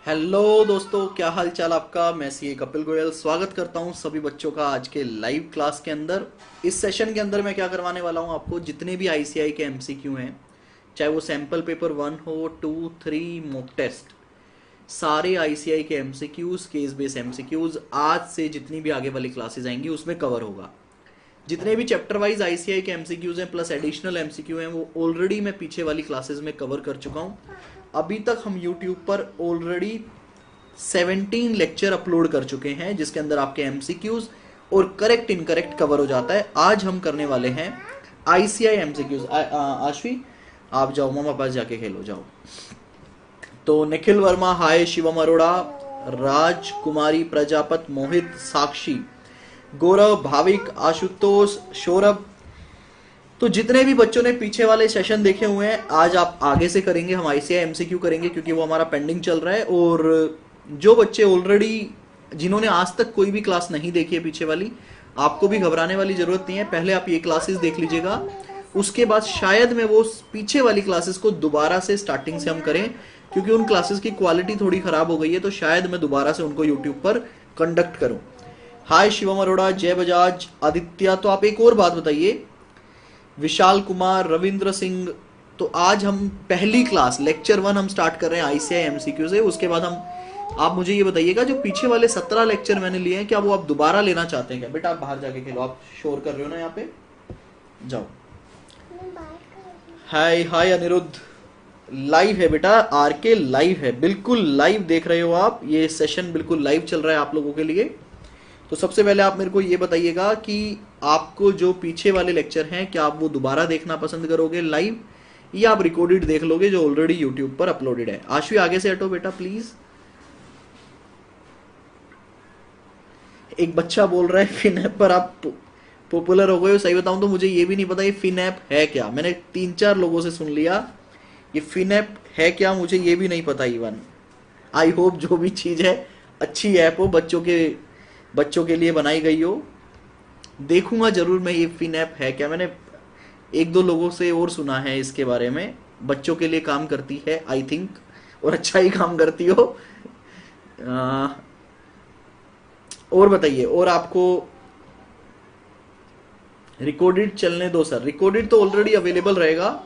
Hello दोस्तों, क्या हाल चाल आपका। मैं सी कपिल गोयल स्वागत करता हूं सभी बच्चों का आज के लाइव क्लास के अंदर। इस सेशन के अंदर मैं क्या करवाने वाला हूं आपको, जितने भी आईसीआई के एमसीक्यू हैं, चाहे वो सैंपल पेपर 1 हो, 2, 3, मॉक टेस्ट, सारे आईसीआई के एमसीक्यूज, केस बेस एमसीक्यूज आज से जितनी भी आगे वाली क्लासेस आएंगी उसमें कवर होगा। जितने भी चैप्टर वाइज आईसीआई के एमसीक्यूज हैं प्लस एडिशनल एमसीक्यू हैं वो ऑलरेडी मैं पीछे वाली क्लासेस में कवर कर चुका हूं। अभी तक हम यूट्यूब पर ऑलरेडी 17 लेक्चर अपलोड कर चुके हैं जिसके अंदर आपके एमसीक्यूज और करेक्ट इनकरेक्ट कवर हो जाता है। आज हम करने वाले हैं आईसीआई एमसीक्यूज। आशवी आप जाओ, मामा पास जाके खेलो जाओ। तो निखिल वर्मा हाय, शिवम अरोड़ा, राजकुमारी प्रजापत, मोहित, साक्षी, गौरव, भाविक, आशुतोष, सौरभ, तो जितने भी बच्चों ने पीछे वाले सेशन देखे हुए हैं आज आप आगे से करेंगे। हम आईसीआई एमसीक्यू करेंगे क्योंकि वो हमारा पेंडिंग चल रहा है। और जो बच्चे ऑलरेडी, जिन्होंने आज तक कोई भी क्लास नहीं देखी है पीछे वाली, आपको भी घबराने वाली जरूरत नहीं है। पहले आप ये क्लासेस देख लीजिएगा, उसके बाद शायद मैं वो पीछे वाली क्लासेस को दोबारा से स्टार्टिंग से हम करें, क्योंकि उन क्लासेस की क्वालिटी थोड़ी खराब हो गई है, तो शायद मैं दोबारा से उनको यूट्यूब पर कंडक्ट करूं। हाय शिवम अरोड़ा, जय बजाज, आदित्य। तो आप एक और बात बताइए, विशाल कुमार, रविंद्र सिंह, तो आज हम पहली क्लास लेक्चर 1 हम स्टार्ट कर रहे हैं आईसीआई एमसीक्यू से। उसके बाद आप मुझे ये बताइएगा, जो पीछे वाले 17 लेक्चर मैंने लिए हैं क्या वो आप दोबारा लेना चाहते हैं क्या? बेटा आप बाहर जाके खेलो, आप शोर कर रहे हो ना यहाँ पे, जाओ। हाय हाय अनिरुद्ध, लाइव है बेटा, आरके लाइव है, बिल्कुल लाइव देख रहे हो आप। ये सेशन बिल्कुल लाइव चल रहा है आप लोगों के लिए। तो सबसे पहले आप मेरे को ये बताइएगा कि आपको जो पीछे वाले लेक्चर हैं क्या आप वो दोबारा देखना पसंद करोगे लाइव, या आप रिकॉर्डेड देख लोगे जो ऑलरेडी यूट्यूब पर अपलोडेड है। आशवी आगे से हटो बेटा प्लीज। एक बच्चा बोल रहा है फिन ऐप पर आप पॉपुलर हो गए हो। सही बताऊं तो मुझे ये भी नहीं पता ये फिन ऐप है क्या। मैंने 3-4 लोगों से सुन लिया, ये फिन ऐप है क्या मुझे ये भी नहीं पता इवन। आई होप जो भी चीज है अच्छी ऐप हो, बच्चों के लिए बनाई गई हो। देखूंगा जरूर मैं ये फिन ऐप है क्या। मैंने 1-2 लोगों से और सुना है इसके बारे में, बच्चों के लिए काम करती है आई थिंक, और अच्छा ही काम करती हो। और बताइए, और आपको रिकॉर्डेड चलने दो सर। रिकॉर्डेड तो ऑलरेडी अवेलेबल रहेगा,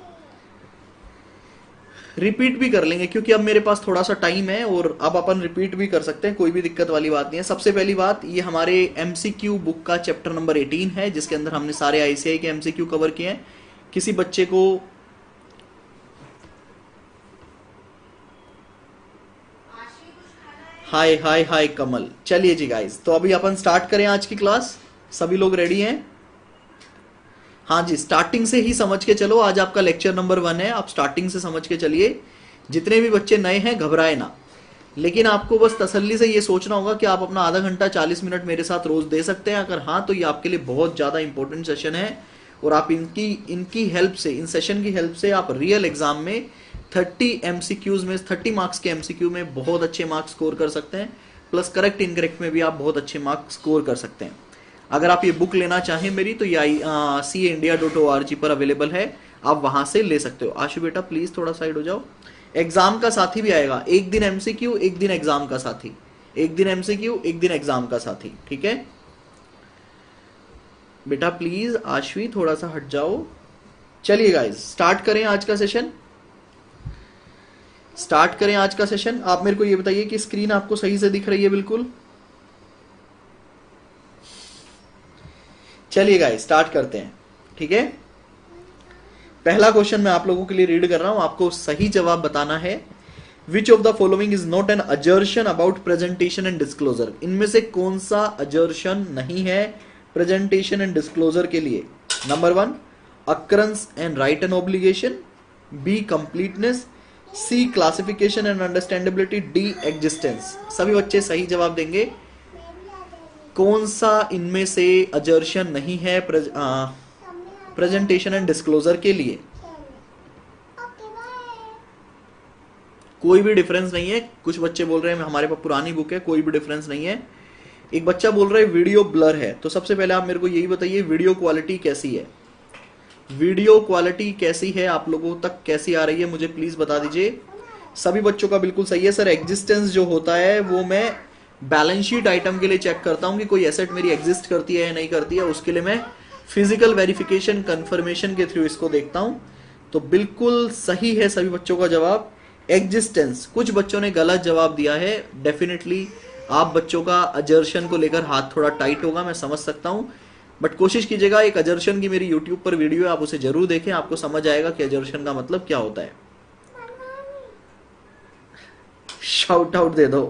रिपीट भी कर लेंगे क्योंकि अब मेरे पास थोड़ा सा टाइम है और अब अपन रिपीट भी कर सकते हैं, कोई भी दिक्कत वाली बात नहीं है। सबसे पहली बात, ये हमारे एमसीक्यू बुक का चैप्टर नंबर 18 है जिसके अंदर हमने सारे आईसीआई के एमसीक्यू कवर किए हैं। किसी बच्चे को हाय हाय हाय कमल। चलिए जी गाइस, तो अभी अपन स्टार्ट करें आज की क्लास। सभी लोग रेडी हैं? हाँ जी, स्टार्टिंग से ही समझ के चलो। आज आपका लेक्चर नंबर 1 है, आप स्टार्टिंग से समझ के चलिए। जितने भी बच्चे नए हैं घबराए ना, लेकिन आपको बस तसल्ली से ये सोचना होगा कि आप अपना आधा घंटा 40 मिनट मेरे साथ रोज दे सकते हैं। अगर हाँ तो ये आपके लिए बहुत ज़्यादा इंपॉर्टेंट सेशन है और आप इनकी हेल्प से, इन सेशन की हेल्प से आप रियल एग्जाम में 30 एमसीक्यूज में, 30 मार्क्स के एमसीक्यू में बहुत अच्छे मार्क्स स्कोर कर सकते हैं, प्लस करेक्ट इनकरेक्ट में भी आप बहुत अच्छे मार्क्स स्कोर कर सकते हैं। अगर आप ये बुक लेना चाहें मेरी तो ये CAindia.org पर अवेलेबल है, आप वहां से ले सकते हो। आशु बेटा प्लीज थोड़ा साइड हो जाओ। एग्जाम का साथी भी आएगा, एक दिन एमसीक्यू एक दिन एग्जाम का साथी, एक दिन एमसीक्यू एक दिन एग्जाम का साथी, ठीक है बेटा? प्लीज आशवी थोड़ा सा हट जाओ। चलिए गाइस स्टार्ट करें आज का सेशन, स्टार्ट करें आज का सेशन। आप मेरे को ये बताइए कि स्क्रीन आपको सही से दिख रही है? बिल्कुल। चलिए गाइस स्टार्ट करते हैं, ठीक है? पहला क्वेश्चन मैं आप लोगों के लिए रीड कर रहा हूं, आपको सही जवाब बताना है। Which of the following is not N अजर्शन about presentation and disclosure? इनमें से कौन सा अजर्शन नहीं है प्रेजेंटेशन एंड डिस्क्लोजर के लिए? Number 1 occurrence and right and obligation, B completeness, C classification and understandability, D existence. सभी बच्चे सही जवाब देंगे। कौन सा इनमें से अजर्शन नहीं है प्रेजेंटेशन एंड डिस्क्लोजर के लिए? कोई भी डिफरेंस नहीं है। कुछ बच्चे बोल रहे हैं हमारे पास पुरानी बुक है, कोई भी डिफरेंस नहीं है। एक बच्चा बोल रहा है वीडियो ब्लर है। तो सबसे पहले आप मेरे को यही बताइए वीडियो क्वालिटी कैसी है? वीडियो क्वालिटी कैसी है, आप लोगों तक कैसी आ रही है मुझे प्लीज बता दीजिए। सभी बच्चों का बिल्कुल सही है सर। एग्जिस्टेंस जो होता है वो मैं बैलेंस शीट आइटम के लिए चेक करता हूँ कि कोई एसेट मेरी एग्जिस्ट करती है या नहीं करती है, उसके लिए मैं फिजिकल वेरिफिकेशन कंफर्मेशन के थ्रू इसको देखता हूँ। तो बिल्कुल सही है सभी बच्चों का जवाब एग्जिस्टेंस। कुछ बच्चों ने गलत जवाब दिया है। डेफिनेटली आप बच्चों का अजर्शन को लेकर हाथ थोड़ा टाइट होगा, मैं समझ सकता हूँ, बट कोशिश कीजिएगा, एक अजर्शन की मेरी यूट्यूब पर वीडियो है, आप उसे जरूर देखें, आपको समझ आएगा कि अजर्शन का मतलब क्या होता है। शाउट आउट दे दो।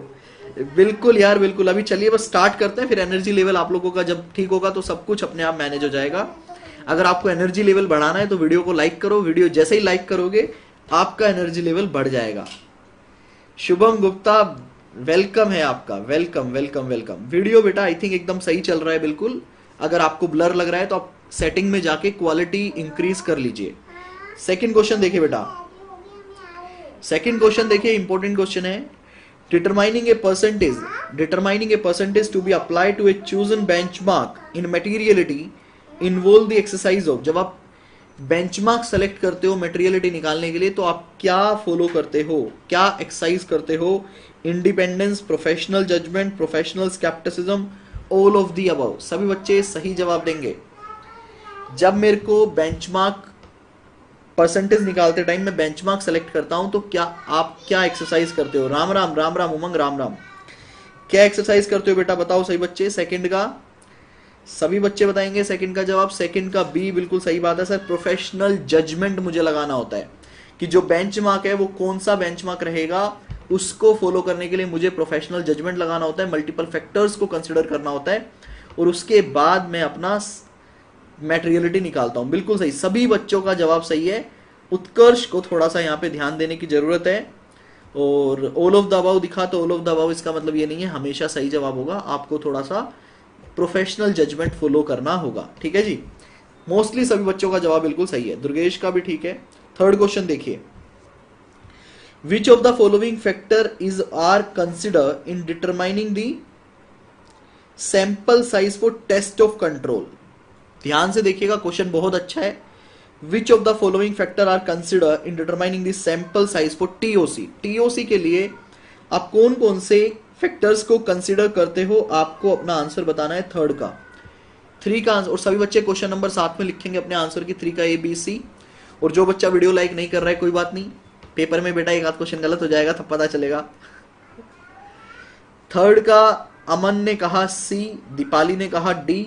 बिल्कुल यार बिल्कुल। अभी चलिए बस स्टार्ट करते हैं, फिर एनर्जी लेवल आप लोगों का जब ठीक होगा तो सब कुछ अपने आप मैनेज हो जाएगा। अगर आपको एनर्जी लेवल बढ़ाना है तो वीडियो को लाइक करो, वीडियो जैसे ही लाइक करोगे आपका एनर्जी लेवल बढ़ जाएगा। शुभम गुप्ता वेलकम है आपका, वेलकम वेलकम वेलकम। वीडियो बेटा आई थिंक एकदम सही चल रहा है बिल्कुल। अगर आपको ब्लर लग रहा है तो आप सेटिंग में जाके क्वालिटी इंक्रीज कर लीजिए। सेकंड क्वेश्चन देखिए बेटा, सेकंड क्वेश्चन देखिए, इंपॉर्टेंट क्वेश्चन है। Determining a percentage to be applied to a chosen benchmark in materiality involve the exercise of. जब आप बेंचमार्क सेलेक्ट करते हो मटेरियलिटी निकालने के लिए तो आप क्या फॉलो करते हो, क्या एक्सरसाइज करते हो? Independence, professional judgement, professional scepticism, all of the above. सभी बच्चे सही जवाब देंगे। जब मेरे को बेंचमार्क परसेंटेज निकालते टाइम मैं बेंचमार्क सेलेक्ट करता हूं तो क्या आप क्या एक्सरसाइज करते हो? राम राम, राम राम उमंग, राम राम। क्या एक्सरसाइज करते हो बेटा बताओ सही बच्चे। सेकंड का सभी बच्चे बताएंगे सेकंड का जवाब। सेकंड का बी बिल्कुल सही बात है सर। प्रोफेशनल जजमेंट मुझे लगाना होता है कि जो बेंचमार्क है वो कौन सा बेंचमार्क रहेगा, उसको फॉलो करने के लिए मुझे प्रोफेशनल जजमेंट लगाना होता है, मल्टीपल फैक्टर्स को कंसिडर करना होता है और उसके बाद मैं अपना मैटेरियलिटी निकालता हूं। बिल्कुल सही, सभी बच्चों का जवाब सही है। उत्कर्ष को थोड़ा सा यहाँ पे ध्यान देने की जरूरत है। और ऑल ऑफ द अबव दिखा तो ऑल ऑफ द अबव इसका मतलब ये नहीं है हमेशा सही जवाब होगा, आपको थोड़ा सा प्रोफेशनल जजमेंट फॉलो करना होगा। ठीक है जी, मोस्टली सभी बच्चों का जवाब बिल्कुल सही है, दुर्गेश का भी ठीक है। थर्ड क्वेश्चन देखिए, which of the following factor is are consider in determining the sample size for test of control. ध्यान से देखिएगा, क्वेश्चन बहुत अच्छा है। Which of the following factor are consider in determining the sample size for TOC. TOC के लिए आप कौन कौन से फैक्टर्स को कंसिडर करते हो, आपको अपना आंसर बताना है। थर्ड का, थ्री का आंसर, और सभी बच्चे क्वेश्चन नंबर 7 में लिखेंगे अपने आंसर की, 3 का ए बी सी। और जो बच्चा वीडियो लाइक नहीं कर रहा है कोई बात नहीं, पेपर में बेटा एक आध क्वेश्चन गलत हो जाएगा तब पता चलेगा। थर्ड का अमन ने कहा सी, दीपाली ने कहा D,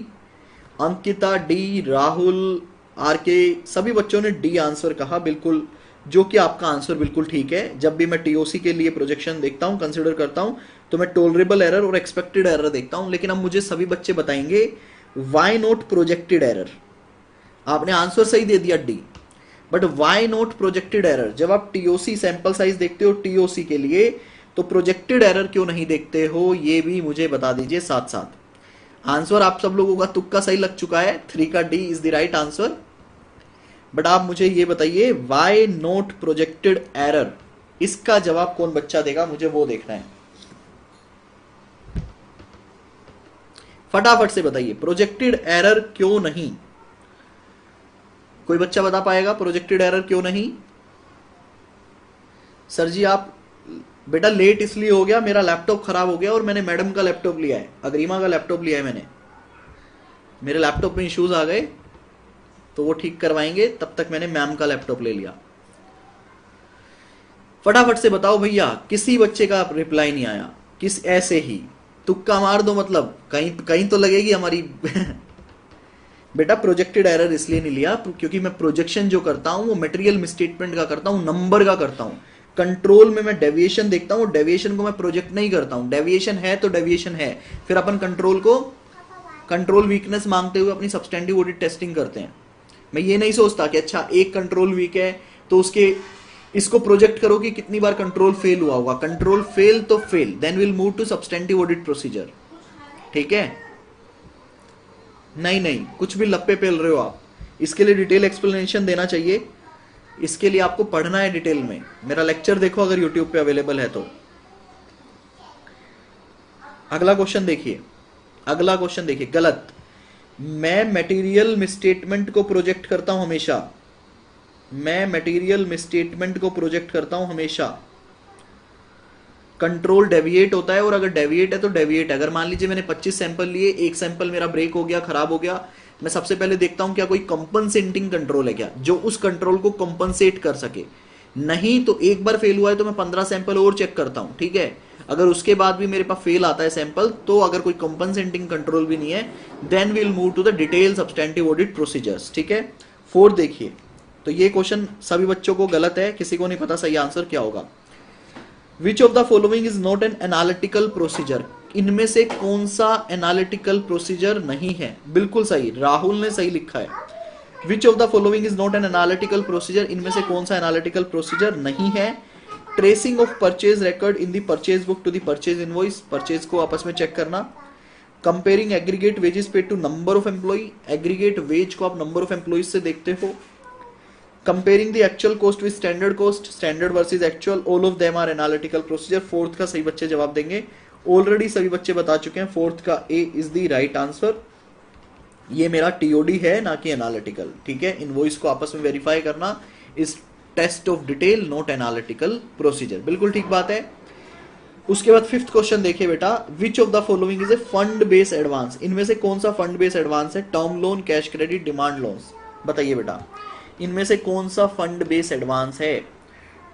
Ankita D, Rahul, R K, सभी बच्चों ने डी आंसर कहा बिल्कुल, जो कि आपका आंसर बिल्कुल ठीक है। जब भी मैं टीओसी के लिए प्रोजेक्शन देखता हूं, कंसिडर करता हूं, तो मैं टॉलरेबल एरर और एक्सपेक्टेड एरर देखता हूं। लेकिन अब मुझे सभी बच्चे बताएंगे व्हाई नॉट प्रोजेक्टेड एरर। आपने आंसर सही दे दिया D, but why not projected error? जब आप टीओसी सैंपल साइज देखते हो टीओसी के लिए तो प्रोजेक्टेड एरर क्यों नहीं देखते हो, ये भी मुझे बता दीजिए साथ साथ। आंसर आप सब लोगों का तुक्का सही लग चुका है, 3 का D is the right answer. But आप मुझे ये बताइए व्हाई नॉट प्रोजेक्टेड एरर, इसका जवाब कौन बच्चा देगा, मुझे वो देखना है। फटाफट से बताइए प्रोजेक्टेड एरर क्यों नहीं। कोई बच्चा बता पाएगा प्रोजेक्टेड एरर क्यों नहीं? सर जी आप बेटा लेट इसलिए हो गया, मेरा लैपटॉप खराब हो गया और मैंने मैडम का लैपटॉप लिया है, अग्रिमा का लैपटॉप लिया है मैंने। मेरे लैपटॉप में इश्यूज आ गए तो वो ठीक करवाएंगे, तब तक मैंने मैम का लैपटॉप ले लिया। फटाफट से बताओ भैया, किसी बच्चे का रिप्लाई नहीं आया, किस ऐसे ही तुक्का मार दो, मतलब कहीं कहीं तो लगेगी हमारी। बेटा प्रोजेक्टेड एरर इसलिए नहीं लिया क्योंकि मैं प्रोजेक्शन जो करता हूं वो मटेरियल मिसस्टेटमेंट का करता हूं, नंबर का करता हूं। कंट्रोल में मैं डेविएशन देखता हूं, डेविएशन को मैं प्रोजेक्ट नहीं करता हूं। डेविएशन है तो डेविएशन है, फिर अपन कंट्रोल को कंट्रोल वीकनेस मांगते हुए अपनी सब्सटेंटिव ऑडिट टेस्टिंग करते हैं। मैं ये नहीं सोचता कि अच्छा एक कंट्रोल वीक है तो उसके इसको प्रोजेक्ट करो कि कितनी बार कंट्रोल फेल हुआ होगा। कंट्रोल फेल तो fail, then will move to substantive audit procedure. ठीक है, नहीं नहीं कुछ भी लप्पे पेल रहे हो आप, इसके लिए डिटेल एक्सप्लेनेशन देना चाहिए, इसके लिए आपको पढ़ना है डिटेल में। मेरा लेक्चर देखो अगर यूट्यूब पे अवेलेबल है तो। अगला क्वेश्चन देखिए, अगला क्वेश्चन देखिए, गलत। मैं मटेरियल मिसस्टेटमेंट को प्रोजेक्ट करता हूं हमेशा, मैं मटेरियल मिसस्टेटमेंट को प्रोजेक्ट करता हूं हमेशा। कंट्रोल डेविएट होता है, और अगर डेविएट है तो डेविएट है। अगर मान लीजिए मैंने 25 सैंपल लिए, एक सैंपल मेरा ब्रेक हो गया, खराब हो गया, मैं सबसे पहले देखता हूं क्या कोई कंपनसेटिंग कंट्रोल है क्या, जो उस कंट्रोल को कंपनसेट कर सके। नहीं तो एक बार फेल हुआ है तो मैं 15 सैंपल और चेक करता हूं, ठीक है। अगर उसके बाद भी मेरे पास फेल आता है सैंपल, तो अगर कोई कंपनसेटिंग कंट्रोल भी नहीं है, then we will move to the detail substantive audit procedures, ठीक है। 4 देखिए, तो ये क्वेश्चन सभी बच्चों को गलत है, किसी को नहीं पता सही आंसर क्या होगा। विच of the following is not an analytical procedure, इनमें से कौन सा एनालिटिकल प्रोसीजर नहीं है। बिल्कुल सही, राहुल ने सही लिखा है। Which of the following is not an analytical procedure, इनमें से कौन सा एनालिटिकल प्रोसीजर नहीं है। Tracing of purchase record in the purchase book to the purchase invoice, purchase को आपस में चेक करना। Comparing aggregate wages paid to number of employ, aggregate wage को आप नंबर ऑफ एम्प्लॉइज से देखते हो। Comparing the actual cost with standard cost, standard versus actual, all of them are analytical procedure. 4th का सही बच्चे जवाब देंगे, ऑलरेडी सभी बच्चे बता चुके हैं, 4th का ए इज द राइट आंसर। ये मेरा टीओडी है, ना कि एनालिटिकल, ठीक है। इनवॉइस को आपस में वेरीफाई करना is test of detail, not analytical procedure, बिल्कुल ठीक बात है। उसके बाद 5th क्वेश्चन देखिए बेटा, विच of the following is a fund based advance, इनमें से कौन सा फंड बेस्ड एडवांस है। Term loan, cash credit, demand loans, बताइए बेटा इनमें से कौन सा फंड बेस्ड एडवांस है।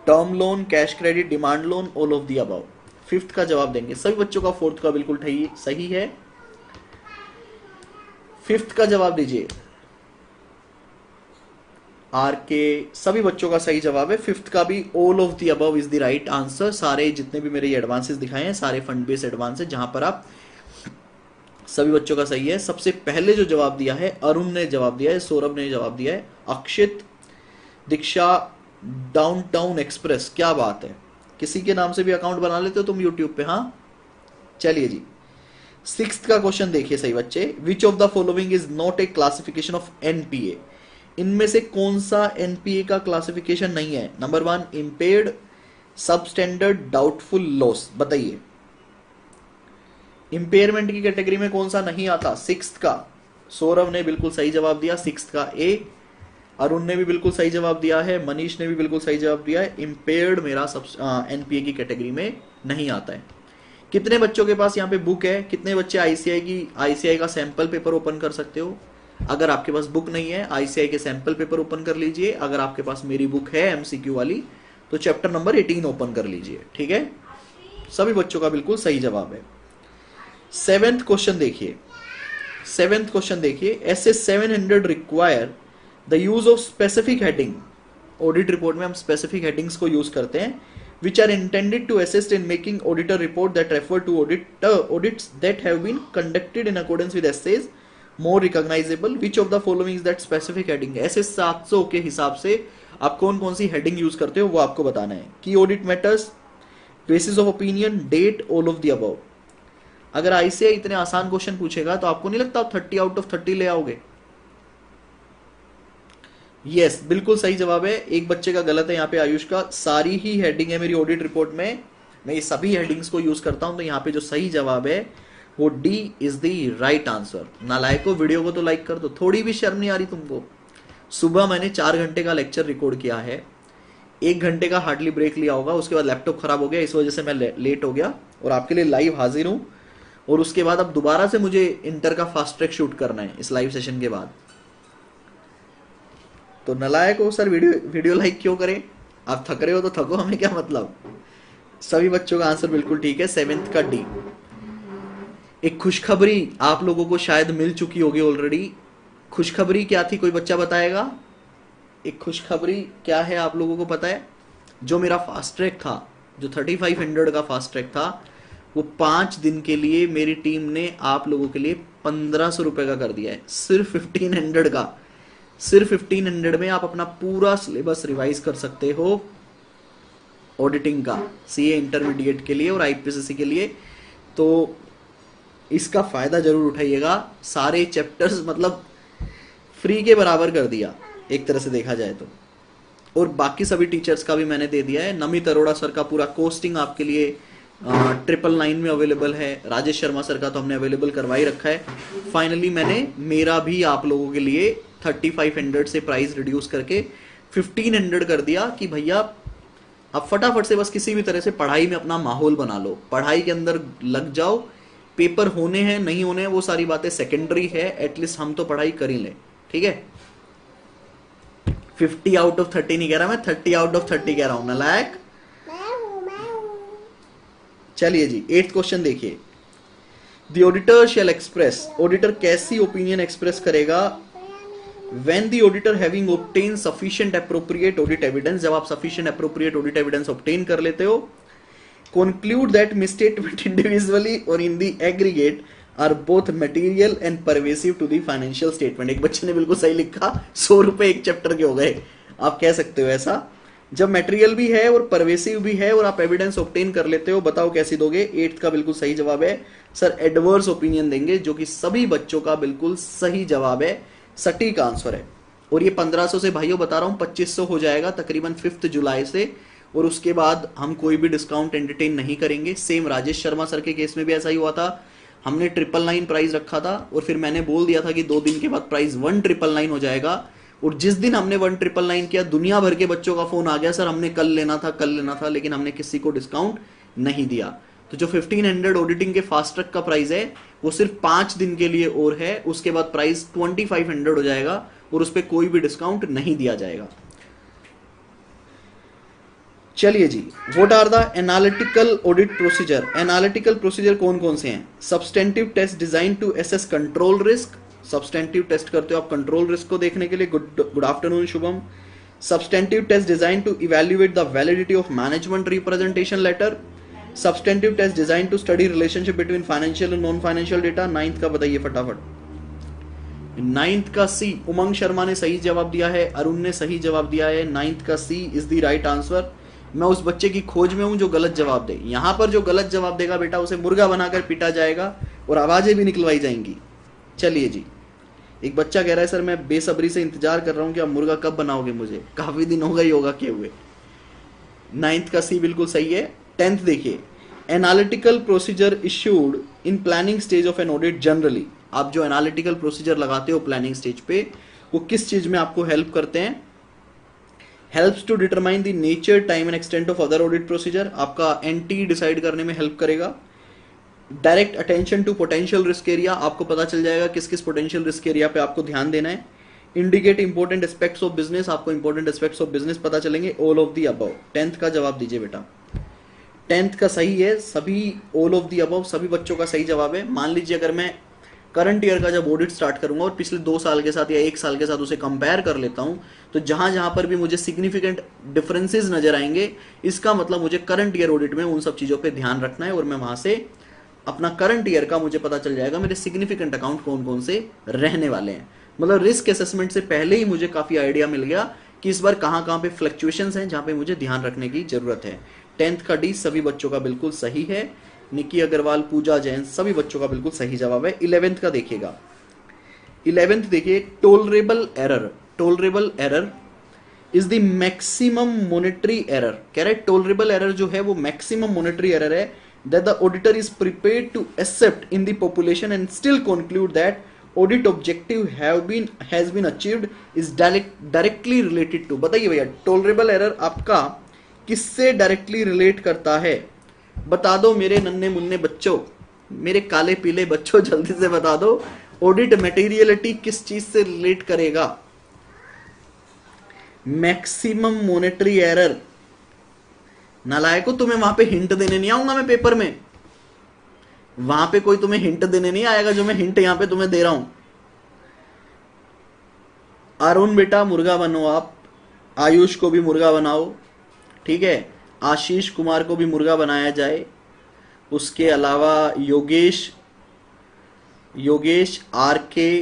Term loan, cash credit, demand loan, all of the above. 5th का जवाब देंगे सभी बच्चों का, 4th का बिल्कुल सही है। 5th का जवाब दीजिए आर के, सभी बच्चों का सही जवाब है। 5th का भी all of the above is the right answer. सारे जितने भी मेरे एडवांसेस दिखाए हैं सारे फंड बेस्ड एडवांस है, जहां पर आप सभी बच्चों का सही है। सबसे पहले जो जवाब दिया है अरुण ने जवाब दिया है, सौरभ ने जवाब दिया है, अक्षित, दीक्षा, डाउनटाउन एक्सप्रेस, क्या बात है, किसी के नाम से भी अकाउंट बना लेते हो तुम यूट्यूब पे। हाँ चलिए जी, 6th का क्वेश्चन देखिए सही बच्चे, विच of the following is not a classification of NPA, इनमें से कौन सा एनपीए का क्लासिफिकेशन नहीं है। Number 1 impaired, substandard, doubtful, loss, बताइए इंपेयरमेंट की कैटेगरी में कौन सा नहीं आता। 6th का सौरभ ने बिल्कुल सही जवाब दिया, 6th का ए। अरुण ने भी बिल्कुल सही जवाब दिया है, मनीष ने भी बिल्कुल सही जवाब दिया है, इम्पेयर्ड मेरा सब एनपीए की कैटेगरी में नहीं आता है। कितने बच्चों के पास यहाँ पे बुक है, कितने बच्चे आईसीआई का सैंपल पेपर ओपन कर सकते हो। अगर आपके पास बुक नहीं है, आईसीआई के सैंपल पेपर ओपन कर लीजिए। अगर आपके पास मेरी बुक है एमसीक्यू वाली, तो चैप्टर नंबर 18 ओपन कर लीजिए, ठीक है। सभी बच्चों का बिल्कुल सही जवाब है। 7th क्वेश्चन देखिए, 7th क्वेश्चन देखिए, SS 700 require the use of specific heading. Audit report में हम स्पेसिफिक हेडिंग्स को यूज करते हैं, which are intended to assist in making auditor report that refer to audits that have been conducted in accordance with essays more recognizable. Which of the following is that specific heading? ऐसे 700 के हिसाब से आप कौन कौन सी heading use करते हो वो आपको बताना है। Key audit matters, basis of opinion, date, all of the above. अगर आईसीआई इतने आसान क्वेश्चन पूछेगा तो आपको नहीं लगता आप 30 आउट ऑफ 30 ले आओगे। यस बिल्कुल सही जवाब है। एक बच्चे का गलत है यहाँ पे, आयुष का। सारी ही हेडिंग है मेरी ऑडिट रिपोर्ट में, मैं ये सभी हेडिंग्स को यूज करता हूं। तो यहाँ पे जो सही जवाब है वो D is the right answer. नालायको वीडियो को तो लाइक कर दो, थोड़ी भी शर्म नहीं आ रही तुमको। सुबह मैंने 4 घंटे का लेक्चर रिकॉर्ड किया है, 1 घंटे का हार्डली ब्रेक लिया होगा, उसके बाद लैपटॉप खराब हो गया, इस वजह से मैं लेट हो गया और आपके लिए लाइव हाजिर हूं। और उसके बाद अब दोबारा से मुझे इंटर का फास्ट ट्रैक शूट करना है इस लाइव सेशन के बाद। तो नलायक हो सर, वीडियो लाइक क्यों करें, आप थक रहे हो तो थको, हमें क्या मतलब। सभी बच्चों का आंसर बिल्कुल ठीक है, 7th का डी। एक खुशखबरी आप लोगों को शायद मिल चुकी होगी ऑलरेडी। खुशखबरी क्या थी, कोई बच्चा बताएगा। एक खुशखबरी क्या है आप लोगों को पता है। जो मेरा फास्ट ट्रैक था, जो 3500 का फास्ट ट्रैक था, वो 5 दिन के लिए मेरी टीम ने आप लोगों के लिए 1500 रुपए का कर दिया है। सिर्फ 1500 का, सिर्फ 1500 में आप अपना पूरा सिलेबस रिवाइज कर सकते हो ऑडिटिंग का, सीए इंटरमीडिएट के लिए और आईपीसीसी के लिए। तो इसका फायदा जरूर उठाइएगा। सारे चैप्टर्स मतलब फ्री के बराबर कर दिया एक तरह से देखा जाए तो। और बाकी सभी टीचर्स का भी मैंने दे दिया है। नमित अरोड़ा सर का पूरा कोस्टिंग आपके लिए 999 में अवेलेबल है। राजेश शर्मा सर का तो हमने अवेलेबल करवा ही रखा है। फाइनली मैंने मेरा भी आप लोगों के लिए 3500 से प्राइस रिड्यूस करके 1500 कर दिया कि भैया आप फटाफट से बस किसी भी तरह से पढ़ाई में अपना माहौल बना लो, पढ़ाई के अंदर लग जाओ। पेपर होने हैं नहीं होने हैं वो सारी बातें सेकेंडरी है, एटलीस्ट हम तो पढ़ाई कर ही लें, ठीक है। 50 आउट ऑफ 30 नहीं कह रहा मैं, 30 आउट ऑफ 30 कह रहा हूं, नालायक। चलिए जी 8th क्वेश्चन देखिए। The auditor shell express, auditor कैसी ओपिनियन एक्सप्रेस करेगा? when the auditor having obtained sufficient appropriate audit evidence, जब आप sufficient appropriate audit evidence obtain कर लेते हो, conclude that misstatement individually or in the aggregate are both material and pervasive to the financial statement। एक बच्चे ने बिल्कुल सही लिखा, 100 रुपए एक चैप्टर के हो गए, आप कह सकते हो ऐसा। जब मटेरियल भी है और परवेसिव भी है और आप एविडेंस ऑब्टेन कर लेते हो, बताओ कैसी दोगे? 8th का बिल्कुल सही जवाब है सर, एडवर्स ओपिनियन देंगे, जो कि सभी बच्चों का बिल्कुल सही जवाब है, सटीक आंसर है। और ये 1500 से भाइयों बता रहा हूं 2500 हो जाएगा तकरीबन 5 जुलाई से, और उसके बाद हम कोई भी डिस्काउंट एंटरटेन नहीं करेंगे। सेम राजेश शर्मा सर के केस में भी ऐसा ही हुआ था, हमने 999 प्राइस रखा था और फिर मैंने बोल दिया था कि 2 दिन के बाद प्राइस 1999 हो जाएगा, और जिस दिन हमने 1999 किया दुनिया भर के बच्चों का फोन आ गया, सर हमने कल लेना था, लेकिन हमने किसी को डिस्काउंट नहीं दिया। तो जो 1500 ऑडिटिंग के फास्ट ट्रैक का प्राइस है वो सिर्फ 5 दिन के लिए और है, उसके बाद प्राइस 2500 हो जाएगा और उस पर कोई भी डिस्काउंट नहीं दिया जाएगा। चलिए जी, what are the analytical audit procedure? Analytical procedure कौन कौन से हैं? Substantive test design to assess control risk, substantive test करते हो आप कंट्रोल रिस्क को देखने के लिए। Good afternoon Shubham. Substantive test design to evaluate the validity of management representation letter. Substantive test design to study relationship between financial and non financial data. 9th का बताइए फटाफट। 9th का सी, उमंग शर्मा ने सही जवाब दिया है, अरुण ने सही जवाब दिया है, 9th का C is the right answer. मैं उस बच्चे की खोज में हूं जो गलत जवाब दे। यहां पर जो गलत जवाब देगा बेटा उसे मुर्गा बनाकर पीटा जाएगा और आवाजें भी निकलवाई जाएंगी। चलिए जी, एक बच्चा कह रहा है सर मैं बेसब्री से इंतजार कर रहा हूं कि आप मुर्गा कब बनाओगे मुझे, काफी दिन हो गए योगा किए हुए। 9th का सी बिल्कुल सही है। 10th देखिए, analytical procedure issued in planning stage of an audit generally. आप जो एनालिटिकल प्रोसीजर लगाते हो प्लानिंग स्टेज पे, वो किस चीज में आपको हेल्प करते हैं? Helps to determine the nature, time and extent of other audit procedure, आपका एनटी डिसाइड करने में हेल्प करेगा। Direct attention to potential risk area, आपको पता चल जाएगा किस किस पोटेंशियल रिस्क एरिया पे आपको ध्यान देना है। Indicate important aspects of business, आपको इंपॉर्टेंट एस्पेक्ट्स ऑफ बिजनेस पता चलेंगे। All of the above. 10th का जवाब दीजिए बेटा। 10th का सही है, सभी ऑल ऑफ दी अबव सभी बच्चों का सही जवाब है। मान लीजिए अगर मैं करंट ईयर का जब ऑडिट स्टार्ट करूंगा और पिछले 2 साल के साथ या 1 साल के साथ उसे कंपेयर कर लेता हूं, तो जहां जहां पर भी मुझे सिग्निफिकेंट डिफरेंसेस नजर आएंगे, इसका मतलब मुझे करंट ईयर ऑडिट में उन सब चीजों पे ध्यान रखना है, और मैं वहां से अपना करंट ईयर का मुझे पता चल जाएगा मेरे सिग्निफिकेंट अकाउंट कौन कौन से रहने वाले हैं। मतलब रिस्क असेसमेंट से पहले ही मुझे काफी आइडिया मिल गया कि इस बार कहां कहां पे फ्लक्चुएशंस हैं जहां पे मुझे ध्यान रखने की जरूरत है। 10th का डी सभी बच्चों का बिल्कुल सही है। निकी अग्रवाल, पूजा जैन, सभी बच्चों का बिल्कुल सही जवाब है। 11th का देखिएगा। 11th देखिए, tolerable error. Tolerable error is the maximum monetary error. कह रहे टोलरेबल एरर जो है वो मैक्सिमम मॉनेटरी एरर है that the auditor is prepared to accept in the population and still conclude that audit objective has been achieved is directly related to। बताइए भैया tolerable error आपका किससे डायरेक्टली रिलेट करता है? बता दो मेरे नन्हे मुन्ने बच्चों, मेरे काले पीले बच्चों, जल्दी से बता दो ऑडिट मटेरियलिटी किस चीज से रिलेट करेगा? Maximum monetary error. नालायको, तुम्हें वहां पे हिंट देने नहीं आऊंगा मैं पेपर में, वहां पे कोई तुम्हें हिंट देने नहीं आएगा जो मैं हिंट यहां पे तुम्हें दे रहा हूं। अरुण बेटा मुर्गा बनो आप, आयुष को भी मुर्गा बनाओ, ठीक है, आशीष कुमार को भी मुर्गा बनाया जाए। उसके अलावा योगेश आर के,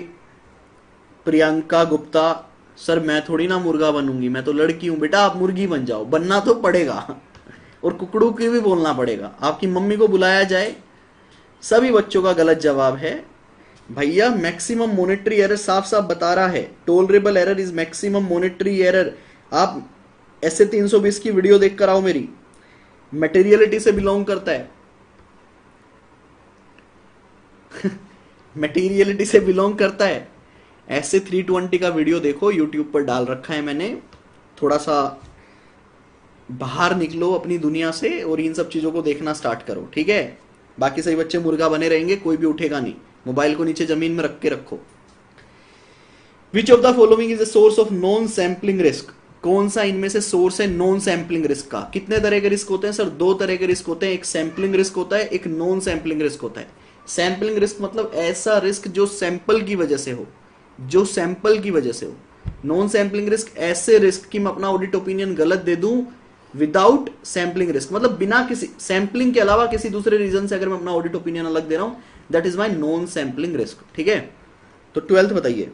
प्रियंका गुप्ता। सर मैं थोड़ी ना मुर्गा बनूंगी, मैं तो लड़की हूं। बेटा आप मुर्गी बन जाओ, बनना तो पड़ेगा, और कुकड़ू की भी बोलना पड़ेगा। आपकी मम्मी को बुलाया जाए। सभी बच्चों का गलत जवाब है भैया। मैक्सिमम मॉनेटरी एरर साफ साफ बता रहा है, tolerable error is maximum monetary error. आप ऐसे 320 की वीडियो देख कर आओ मेरी, मटेरियलिटी से बिलोंग करता है मटेरियलिटी से बिलोंग करता है। ऐसे 320 का वीडियो देखो, यूट्यूब पर डाल रखा है मैंने, थोड़ा सा बाहर निकलो अपनी दुनिया से और इन सब चीजों को देखना स्टार्ट करो, ठीक है। बाकी सभी बच्चे मुर्गा बने रहेंगे, कोई भी उठेगा नहीं। मोबाइल को नीचे जमीन में रख के रखो। विच of the following is a source of non sampling risk? कौन सा इनमें से सोर्स है नॉन सैम्पलिंग रिस्क का? कितने तरह के रिस्क होते हैं सर? दो तरह के रिस्क होते हैं, एक सैम्पलिंग रिस्क होता है, एक नॉन सैम्पलिंग रिस्क होता है। सैम्पलिंग रिस्क मतलब ऐसा रिस्क जो सैंपल की वजह से हो, जो सैंपल की वजह से हो। नॉन सैम्पलिंग रिस्क ऐसे रिस्क की मैं अपना ऑडिट ओपिनियन गलत दे दूं विदाउट सैम्पलिंग रिस्क, मतलब बिना किसी सैम्पलिंग के अलावा किसी दूसरे रीजन से अगर मैं अपना ऑडिट ओपिनियन अलग दे रहा हूं, that is my non sampling risk, ठीक है। तो 12th बताइए।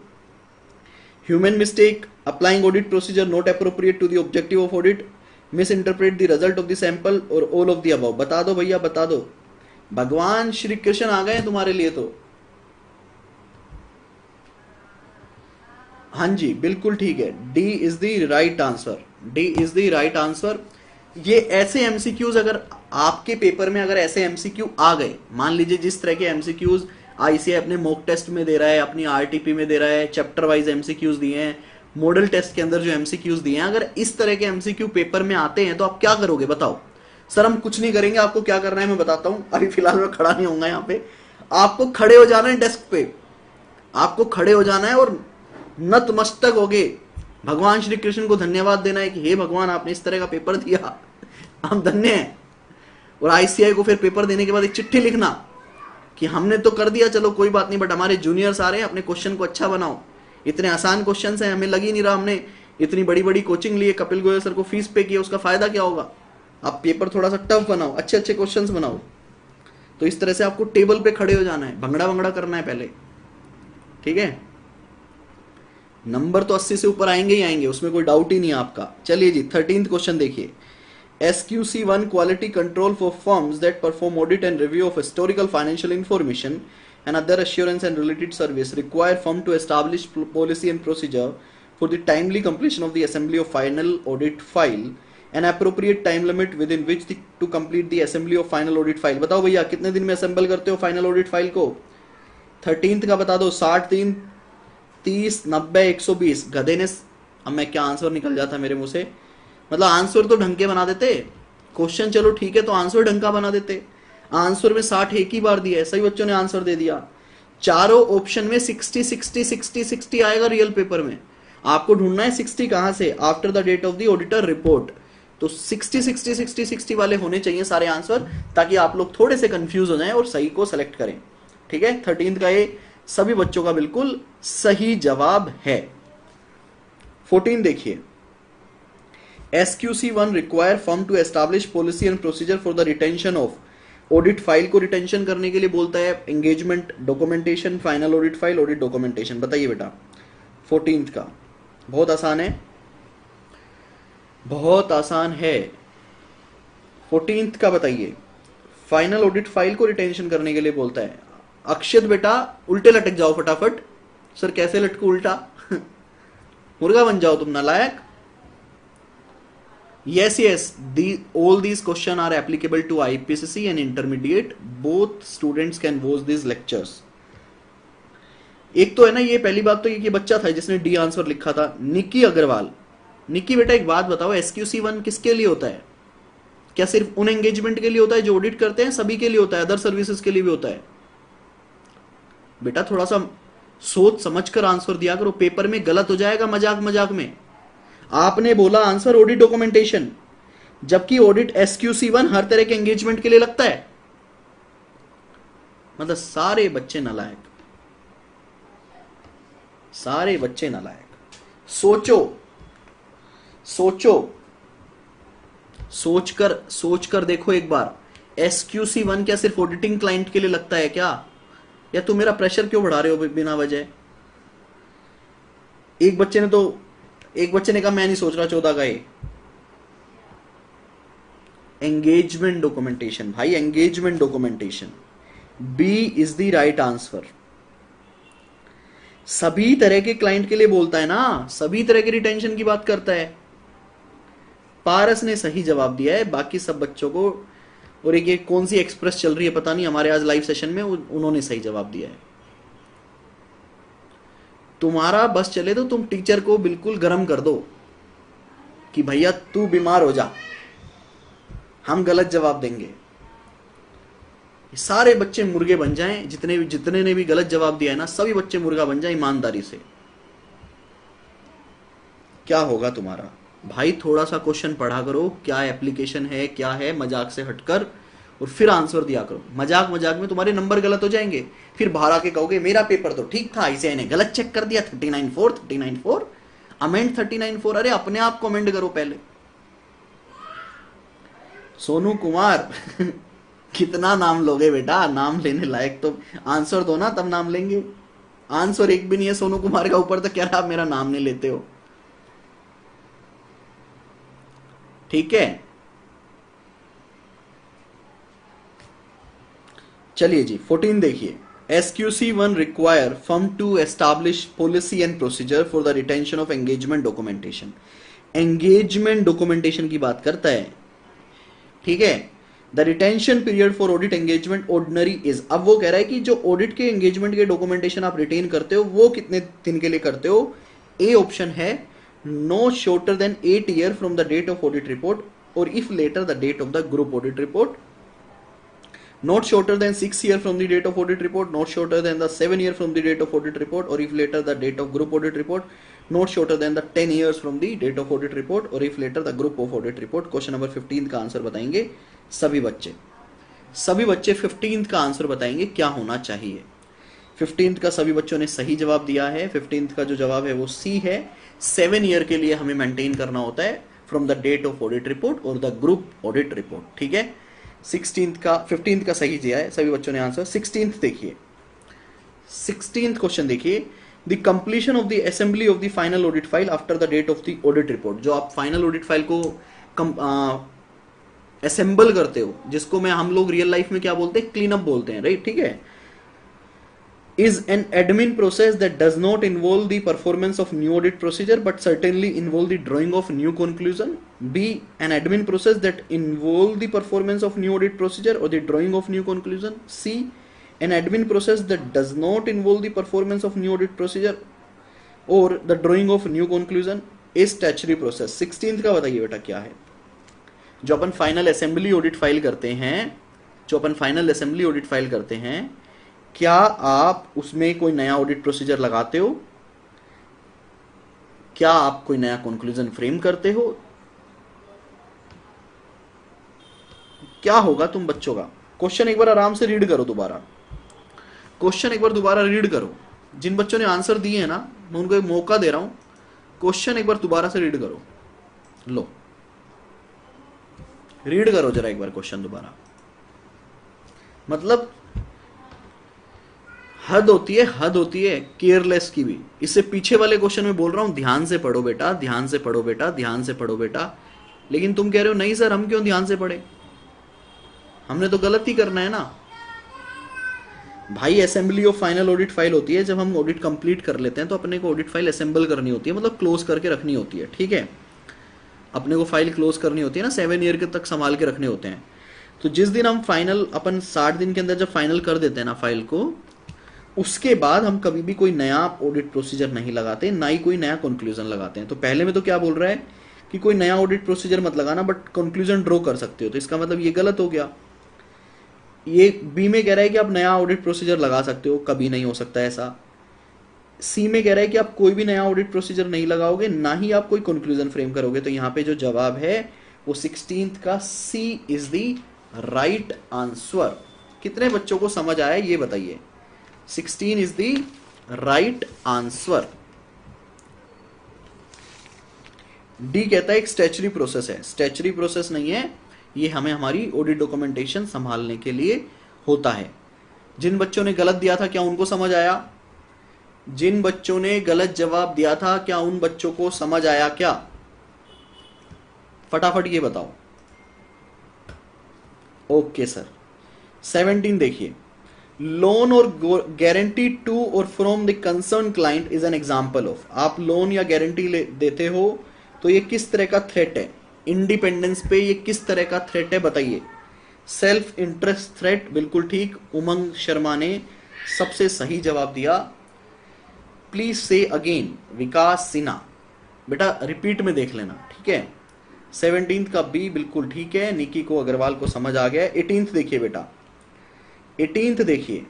Human mistake, applying audit procedure not appropriate to the objective of audit, misinterpret the result of the sample और ऑल ऑफ द अबव। बता दो भैया, बता दो। भगवान श्री कृष्ण आ गए तुम्हारे लिए तो। हाँ जी, बिल्कुल ठीक है, D is the right answer. D is the right answer. ये ऐसे एमसीक्यूज अगर आपके पेपर में अगर ऐसे एमसीक्यू आ गए, मान लीजिए जिस तरह के एमसीक्यूज आईसीआई अपने मॉक टेस्ट में दे रहा है, अपनी आरटीपी में दे रहा है, चैप्टर वाइज एमसीक्यूज दिए हैं, मॉडल टेस्ट के अंदर जो एमसीक्यूज दिए हैं, अगर इस तरह के एमसीक्यू पेपर में आते हैं तो आप क्या करोगे बताओ? सर हम कुछ नहीं करेंगे, आपको क्या करना है मैं बताता हूं। अभी फिलहाल मैं खड़ा नहीं होऊंगा यहाँ पे। आपको खड़े हो जाना है डेस्क पे, आपको खड़े हो जाना है और नतमस्तक होगे भगवान श्री कृष्ण को धन्यवाद देना है कि हे भगवान आपने इस तरह का पेपर दिया, हम धन्य हैं। और आईसीआई को फिर पेपर देने के बाद एक चिट्ठी लिखना कि हमने तो कर दिया, चलो कोई बात नहीं, बट हमारे जूनियर्स आ रहे हैं, अपने क्वेश्चन को अच्छा बनाओ। इतने आसान क्वेश्चन हैं, हमें लग ही नहीं रहा हमने इतनी बड़ी बड़ी कोचिंग ली है, कपिल गोयल सर को फीस पे किया, उसका फायदा क्या होगा? आप पेपर थोड़ा सा टफ बनाओ, अच्छे अच्छे क्वेश्चन बनाओ। तो इस तरह से आपको टेबल पे खड़े हो जाना है, भंगड़ा भंगड़ा करना है पहले, ठीक है। नंबर तो 80 से ऊपर आएंगे ही आएंगे, उसमें कोई डाउट ही नहीं है आपका। चलिए जी 13th क्वेश्चन देखिए। SQC1 quality control for firms that perform audit and review of historical financial information and other assurance and related service require firm to establish policy and procedure for the timely completion of the assembly of final audit file, an appropriate time limit within which to complete the assembly of final audit file। बताओ भैया कितने दिन में assemble करते हो final audit file को? 13th का बता दो। 60 दिन, 30, 90, 120। गधे ने, अब मैं क्या आंसर निकल जाता मेरे मुंह से, मतलब आंसर तो ढंग के बना देते। क्वेश्चन चलो ठीक है, तो आंसर ढंग का बना देते। आंसर में 60 एक ही बार दिया है, सही बच्चों ने आंसर दे दिया। चारों ऑप्शन में 60 60 60 60 आएगा रियल पेपर में। आपको ढूंढना है 60 कहां से, after the date of the auditor report. तो 60 60 60 60 वाले होने चाहिए सारे आंसर, ताकि आप लोग थोड़े से कंफ्यूज हो जाएं और सही को सेलेक्ट करें, ठीक है। 13th का ये सभी बच्चों का बिल्कुल सही जवाब है। 14 देखिए। SQC1 require firm to establish policy and procedure for the retention of audit file को रिटेंशन करने के लिए बोलता है engagement documentation, final audit file, audit documentation. बताइए बेटा 14th का। बहुत आसान है, बहुत आसान है। 14th का बताइए। फाइनल ऑडिट फाइल को रिटेंशन करने के लिए बोलता है। अक्षत बेटा उल्टे लटक जाओ फटाफट। सर कैसे लटको उल्टा? मुर्गा बन जाओ तुम नालायक। Yes, yes. All these questions are applicable to IPCC and intermediate. Both students can watch these lectures. एक तो है ना, ये पहली बात तो ये कि बच्चा था जिसने डी आंसर लिखा था, निकी अग्रवाल। निकी बेटा एक बात बताओ, SQC1 किसके लिए होता है? क्या सिर्फ उन एंगेजमेंट के लिए होता है जो ऑडिट करते हैं? सभी के लिए होता है, अदर सर्विसेज के लिए भी होता है। बेटा थोड़ा सा सोच समझ कर आंसर दिया करो, पेपर में गलत हो जाएगा मजाक मजाक में। आपने बोला आंसर ऑडिट डॉक्यूमेंटेशन, जबकि ऑडिट SQC1 हर तरह के एंगेजमेंट के लिए लगता है। मतलब सारे बच्चे नालायक, सारे बच्चे नालायक। सोचो सोचो, सोचकर देखो एक बार, SQC1 क्या सिर्फ ऑडिटिंग क्लाइंट के लिए लगता है क्या? या तुम मेरा प्रेशर क्यों बढ़ा रहे हो बिना वजह? एक बच्चे ने कहा मैं नहीं सोच रहा 14 का ये। एंगेजमेंट डॉक्यूमेंटेशन भाई, engagement documentation. B is the right answer. सभी तरह के क्लाइंट के लिए बोलता है ना, सभी तरह के रिटेंशन की बात करता है। पारस ने सही जवाब दिया है, बाकी सब बच्चों को, और एक ये कौन सी एक्सप्रेस चल रही है पता नहीं हमारे आज लाइव सेशन में, उन्होंने सही जवाब दिया है। तुम्हारा बस चले तो तुम टीचर को बिल्कुल गर्म कर दो कि भैया तू बीमार हो जा, हम गलत जवाब देंगे। सारे बच्चे मुर्गे बन जाएं, जितने ने भी गलत जवाब दिया है ना, सभी बच्चे मुर्गा बन जाएं ईमानदारी से। क्या होगा तुम्हारा? भाई थोड़ा सा क्वेश्चन पढ़ा करो, क्या एप्लीकेशन है क्या है, मजाक से हटकर, और फिर आंसर दिया करो। मजाक मजाक में तुम्हारे नंबर गलत हो जाएंगे, फिर बाहर आके कहोगे मेरा पेपर तो ठीक था, ICAI ने गलत चेक कर दिया, 39.4 अमेंड 39.4। अरे अपने आप कमेंट करो पहले। सोनू कुमार कितना नाम लोगे बेटा? नाम लेने लायक तो आंसर दो ना, तब नाम लेंगे। आंसर एक भी नहीं है सोनू कुमार का, ऊपर तो कह रहा आप मेरा नाम नहीं लेते हो। ठीक है, चलिए जी 14 देखिए। SQC1 require firm to establish policy and procedure for the retention of engagement documentation। engagement documentation की बात करता है, ठीक है। The retention period for audit engagement ordinary is, अब वो कह रहा है कि जो ऑडिट के एंगेजमेंट के डॉक्यूमेंटेशन आप रिटेन करते हो वो कितने दिन के लिए करते हो। ए ऑप्शन है no shorter than 8 year from the date of audit report, और if later the date of the group audit report. Not shorter than 6 years from the date of audit report, not shorter than the 7 years from the date of audit report, or if later the date of group audit report, not shorter than the 10 years from the date of audit report, or if later the group of audit report। Question number 15 का answer बताएंगे सभी बच्चे। सभी बच्चे 15 का answer बताएंगे क्या होना चाहिए। 15 का सभी बच्चों ने सही जवाब दिया है। 15 का जो जवाब है वो सी है। 7 ईयर के लिए हमें मेंटेन करना होता है from the date of audit report और द ग्रुप ऑडिट रिपोर्ट, ठीक है। 15 का सही दिया है सभी बच्चों ने आंसर। 16 देखिए, 16 क्वेश्चन देखिए। The completion of the assembly of the final audit file after the date of the audit report. जो आप फाइनल ऑडिट फाइल को असेंबल करते हो, जिसको हम लोग रियल लाइफ में क्या बोलते हैं, क्लीन अप बोलते हैं, राइट, ठीक है। is an admin process that does not involve the performance of new audit procedure but certainly involve the drawing of new conclusion। B, an admin process that involve the performance of new audit procedure or the drawing of new conclusion। C, an admin process that does not involve the performance of new audit procedure or the drawing of new conclusion is statutory process। 16 का बताइए बेटा क्या है। जो अपन final assembly audit file करते हैं, क्या आप उसमें कोई नया ऑडिट प्रोसीजर लगाते हो? क्या आप कोई नया कंक्लूजन फ्रेम करते हो? क्या होगा तुम बच्चों का? क्वेश्चन एक बार आराम से रीड करो दोबारा। क्वेश्चन एक बार दोबारा रीड करो। जिन बच्चों ने आंसर दिए हैं ना, मैं उनको एक मौका दे रहा हूं, क्वेश्चन एक बार दोबारा से रीड करो। लो, रीड करो जरा एक बार क्वेश्चन दोबारा। मतलब हद होती है केयरलेस की भी। इससे पीछे वाले क्वेश्चन में बोल रहा हूं ध्यान से पढ़ो बेटा, ध्यान से पढ़ो बेटा, ध्यान से पढ़ो बेटा। लेकिन तुम कह रहे हो नहीं सर हम क्यों ध्यान से पढ़े, हमने तो गलत ही करना है ना। भाई assembly of final audit file होती है जब हम ऑडिट कंप्लीट कर लेते हैं, तो अपने को ऑडिट फाइल असेंबल करनी होती है, मतलब क्लोज करके रखनी होती है, ठीक है। अपने को फाइल क्लोज करनी होती है ना, 7 ईयर के तक संभाल के रखने होते हैं। तो जिस दिन हम फाइनल, अपन 60 दिन के अंदर जब फाइनल कर देते हैं ना फाइल को, उसके बाद हम कभी भी कोई नया ऑडिट प्रोसीजर नहीं लगाते, ना ही कोई नया कंक्लूजन लगाते हैं। तो पहले में तो क्या बोल रहा है कि कोई नया ऑडिट प्रोसीजर मत लगाना, बट कंक्लूजन ड्रॉ कर सकते हो। तो इसका मतलब ये गलत हो गया। ये बी में कह रहा है कि आप नया ऑडिट प्रोसीजर लगा सकते हो, कभी नहीं हो सकता ऐसा। सी में कह रहा है कि आप कोई भी नया ऑडिट प्रोसीजर नहीं लगाओगे, ना ही आप कोई कंक्लूजन फ्रेम करोगे। तो यहाँ पे जो जवाब है वो 16 का C is the right answer. कितने बच्चों को समझ आया ये बताइए। 16 is the right answer. D कहता है एक स्टैच्यूटरी प्रोसेस है। स्टैच्यूटरी प्रोसेस नहीं है ये, हमें हमारी ऑडिट डॉक्यूमेंटेशन संभालने के लिए होता है। जिन बच्चों ने गलत दिया था क्या उनको समझ आया? जिन बच्चों ने गलत जवाब दिया था क्या उन बच्चों को समझ आया क्या? फटाफट ये बताओ। Okay sir. 17 देखिए, लोन और गारंटी टू और from the concern client is an example of. आप लोन या गारंटी देते हो तो ये किस तरह का थ्रेट है? इंडिपेंडेंस पे ये किस तरह का थ्रेट है बताइए। सेल्फ इंटरेस्ट थ्रेट, बिल्कुल ठीक। उमंग शर्मा ने सबसे सही जवाब दिया। प्लीज से अगेन, विकास सिन्हा। बेटा रिपीट में देख लेना, ठीक है। 17th का बी बिल्कुल ठीक है, निकी को अग्रवाल को समझ आ गया है। 18th देखिए बेटा, 18th देखिए,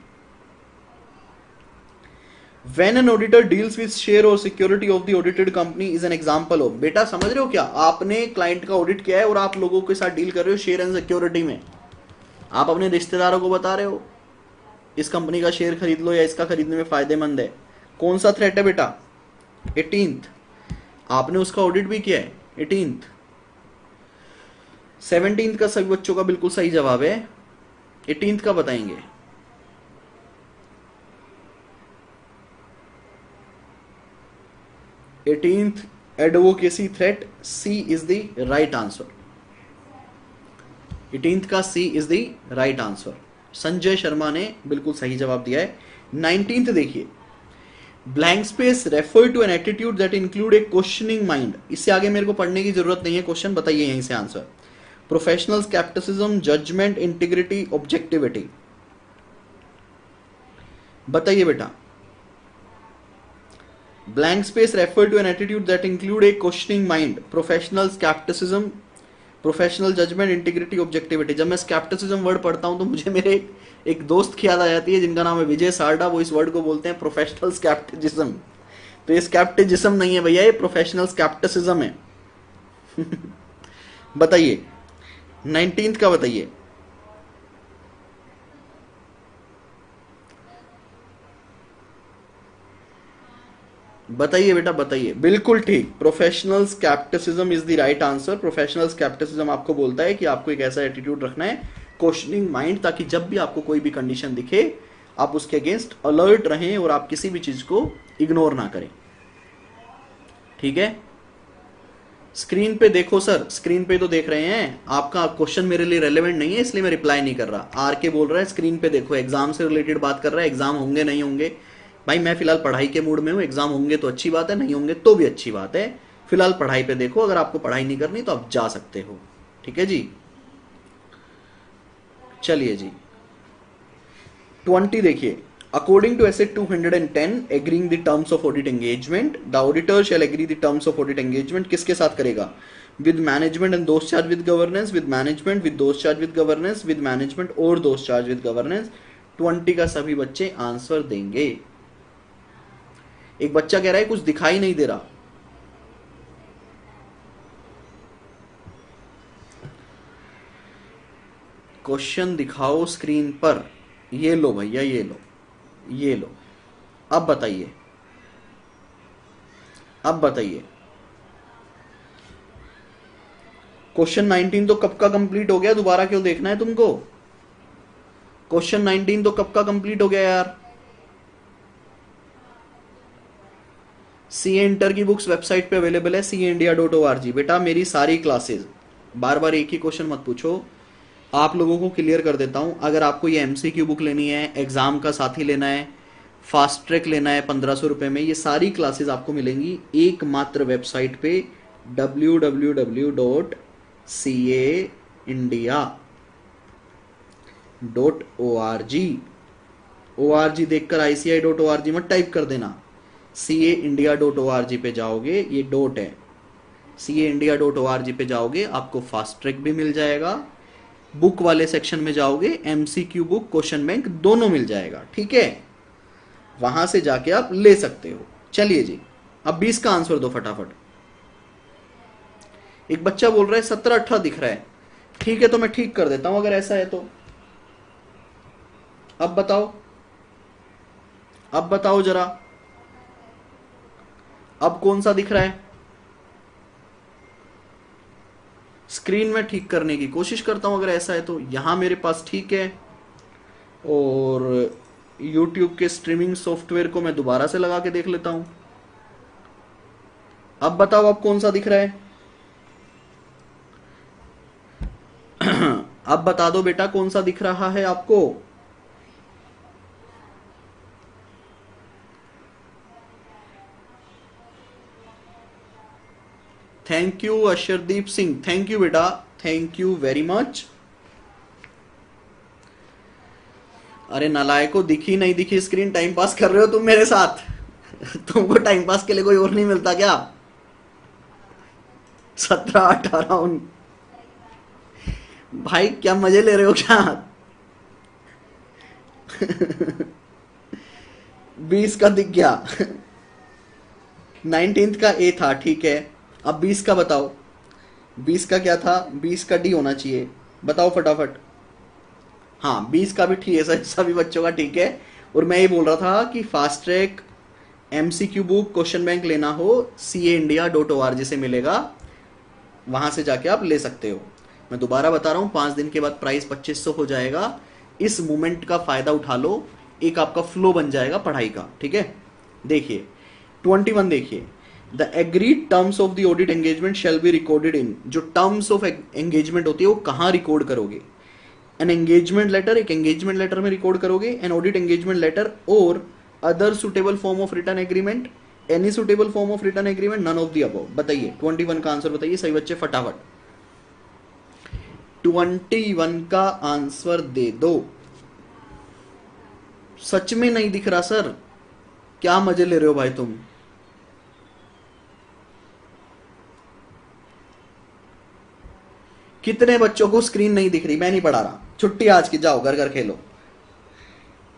When an auditor deals with share or security of the audited company is an example of, बेटा समझ रहे हो क्या, आपने क्लाइंट का ऑडिट किया है और आप लोगों के साथ डील कर रहे हो शेयर एंड सिक्योरिटी में, आप अपने रिश्तेदारों को बता रहे हो इस कंपनी का शेयर खरीद लो या इसका खरीदने में फायदेमंद है। कौन सा थ्रेट है बेटा? 18th। आपने उसका ऑडिट भी किया है 18th। 17th का सभी बच्चों का बिल्कुल सही जवाब है। 18th का बताएंगे। Eighteenth advocacy threat, C is the right answer. 18th का C is the right answer. Sanjay Sharma ने बिल्कुल सही जवाब दिया है। 19th देखिए, blank space refer to an attitude that include a questioning mind. इससे आगे मेरे को पढ़ने की जरूरत नहीं है, क्वेश्चन बताइए यहीं से answer. Professional scepticism, judgement, integrity, objectivity, बताइए बेटा। Blank space refer to an attitude that include a questioning mind, professional skepticism, professional judgment, integrity, objectivity। जब मैं skepticism वर्ड पढ़ता हूं तो मुझे मेरे एक दोस्त की याद आ जाती है जिनका नाम है विजय सारडा, वो इस वर्ड को बोलते हैं प्रोफेशनल skepticism। तो ये skepticism नहीं है भैया, ये प्रोफेशनल skepticism है। बताइए 19th का बताइए। बताइए बेटा बताइए, बिल्कुल ठीक, professional scepticism is the right answer. Professional scepticism आपको बोलता है कि आपको एक ऐसा एटीट्यूड रखना है, क्वेश्चनिंग माइंड, ताकि जब भी आपको कोई भी कंडीशन दिखे आप उसके अगेंस्ट अलर्ट रहें और आप किसी भी चीज को इग्नोर ना करें। ठीक है, स्क्रीन पे देखो सर, स्क्रीन पे तो देख रहे हैं। आपका क्वेश्चन मेरे लिए रेलेवेंट नहीं है इसलिए मैं रिप्लाई नहीं कर रहा। आर के बोल रहा है स्क्रीन पे देखो, एग्जाम से रिलेटेड बात कर रहा है, एग्जाम होंगे नहीं होंगे। भाई मैं फिलहाल पढ़ाई के मूड में हूँ, एग्जाम होंगे तो अच्छी बात है, नहीं होंगे तो भी अच्छी बात है। फिलहाल पढ़ाई पे देखो, अगर आपको पढ़ाई नहीं करनी तो आप जा सकते हो। ठीक है जी, चलिए जी 20 देखिए। According to SA 210 agreeing the terms of audit engagement, the auditor shall agree the terms of audit engagement. किसके साथ करेगा? With management and those charge with governance, with management, with those charge with governance, with management और those charge with governance. 20 का सभी बच्चे answer देंगे। एक बच्चा कह रहा है कुछ दिखाई नहीं दे रहा। क्वेश्चन दिखाओ स्क्रीन पर। ये लो भैया, ये लो, ये लो। अब बताइए, अब बताइए। क्वेश्चन 19 तो कब का कंप्लीट हो गया, दोबारा क्यों देखना है तुमको? क्वेश्चन 19 तो कब का कंप्लीट हो गया यार। सीए इंटर की बुक्स वेबसाइट पे अवेलेबल है CAindia.org। बेटा मेरी सारी क्लासेस, बार बार एक ही क्वेश्चन मत पूछो, आप लोगों को क्लियर कर देता हूं। अगर आपको ये MCQ बुक लेनी है, एग्जाम का साथी लेना है, फास्ट ट्रैक लेना है 1500 रुपए में, ये सारी क्लासेस आपको मिलेंगी एकमात्र वेबसाइट पे www.caindia.org। ORG देखकर ICI.org मत टाइप कर देना, CAindia.org पे जाओगे, ये डॉट है, CAindia.org पे जाओगे, आपको फास्ट ट्रैक भी मिल जाएगा, बुक वाले सेक्शन में जाओगे MCQ बुक, क्वेश्चन बैंक दोनों मिल जाएगा। ठीक है, वहां से जाके आप ले सकते हो। चलिए जी, अब 20 का आंसर दो फटाफट। एक बच्चा बोल रहा है 17-18 दिख रहा है। ठीक है, तो मैं ठीक कर देता हूं अगर ऐसा है तो। अब बताओ, अब बताओ जरा, अब कौन सा दिख रहा है? स्क्रीन में ठीक करने की कोशिश करता हूं अगर ऐसा है तो। यहां मेरे पास ठीक है, और YouTube के स्ट्रीमिंग सॉफ्टवेयर को मैं दोबारा से लगा के देख लेता हूं। अब बताओ अब कौन सा दिख रहा है? अब बता दो बेटा कौन सा दिख रहा है आपको? Thank you Ashardeep Singh, thank you बेटा, थैंक यू वेरी मच। अरे नालायको, दिखी नहीं दिखी स्क्रीन, टाइम पास कर रहे हो तुम मेरे साथ। तुमको टाइम पास के लिए कोई और नहीं मिलता क्या? 17, 18, भाई क्या मजे ले रहे हो क्या? 20 का दिख गया। 19 का ए था, ठीक है। अब 20 का बताओ, 20 का क्या था? 20 का डी होना चाहिए, बताओ फटाफट। हाँ, 20 का भी ठीक है सर, सभी बच्चों का ठीक है। और मैं ये बोल रहा था कि fast track MCQ book question bank लेना हो caindia.org से मिलेगा, वहां से जाके आप ले सकते हो। मैं दोबारा बता रहा हूँ, 5 दिन के बाद प्राइस 2500 हो जाएगा। इस मोमेंट का फायदा उठा लो, एक आपका फ्लो बन जाएगा पढ़ाई का, ठीक है। देखिए 21 देखिए, the agreed terms of the audit engagement shall be recorded in. जो टर्म्स ऑफ एंगेजमेंट होती है वो कहाँ रिकॉर्ड करोगे? एन एंगेजमेंट लेटर, एक एंगेजमेंट लेटर में रिकॉर्ड करोगे। एन ऑडिट एंगेजमेंट लेटर और other suitable form of return agreement, any suitable form of return agreement, none of the above. बताइए 21 का आंसर बताइए सही बच्चे फटाफट। 21 का आंसर दे दो। सच में नहीं दिख रहा सर, क्या मजे ले रहे हो भाई तुम? कितने बच्चों को स्क्रीन नहीं दिख रही? मैं नहीं पढ़ा रहा, छुट्टी आज की, जाओ घर घर खेलो।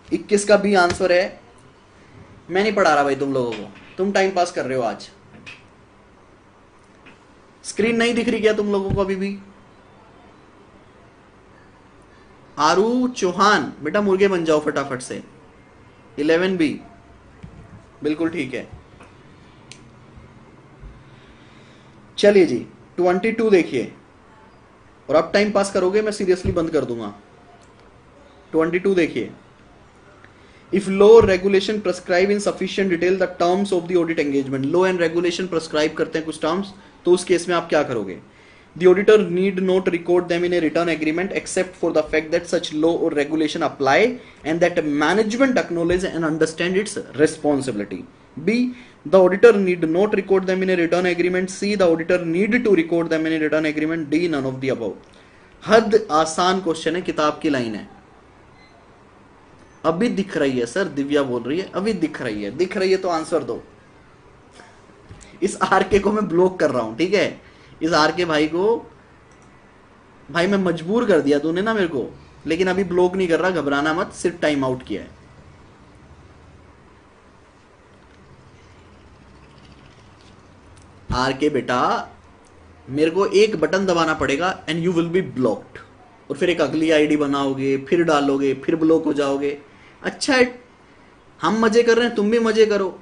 21 का भी आंसर है, मैं नहीं पढ़ा रहा भाई तुम लोगों को, तुम टाइम पास कर रहे हो आज। स्क्रीन नहीं दिख रही क्या तुम लोगों को अभी भी? आरू चौहान, बेटा मुर्गे बन जाओ फटाफट से। 11 बी बिल्कुल ठीक है। चलिए जी 22 देखिए, और अब टाइम पास करोगे मैं सीरियसली बंद कर दूंगा। 22 देखिए, इफ लॉ और regulation prescribe in sufficient detail the terms of the audit engagement. Law and regulation prescribe करते हैं कुछ टर्म्स, तो उस केस में आप क्या करोगे? The auditor need not record them in a return agreement except for the fact that such law or regulation apply and that management acknowledge and understand its responsibility. B. The auditor need not record them in a return agreement. C. The auditor need to record them in a return agreement. D. None of the above. हद आसान question है, किताब की line है। अभी दिख रही है सर, दिव्या बोल रही है अभी दिख रही है, दिख रही है तो आंसर दो। इस आरके को मैं ब्लॉक कर रहा हूं, ठीक है। इस आर के भाई को, भाई मैं मजबूर कर दिया तूने ना मेरे को, लेकिन अभी ब्लॉक नहीं कर रहा, घबराना मत, सिर्फ टाइम आउट किया है। आर के बेटा, मेरे को एक बटन दबाना पड़ेगा and you will be blocked, और फिर एक अगली आईडी बनाओगे, फिर डालोगे, फिर ब्लॉक हो जाओगे। अच्छा है, हम मजे कर रहे हैं, तुम भी मजे करो।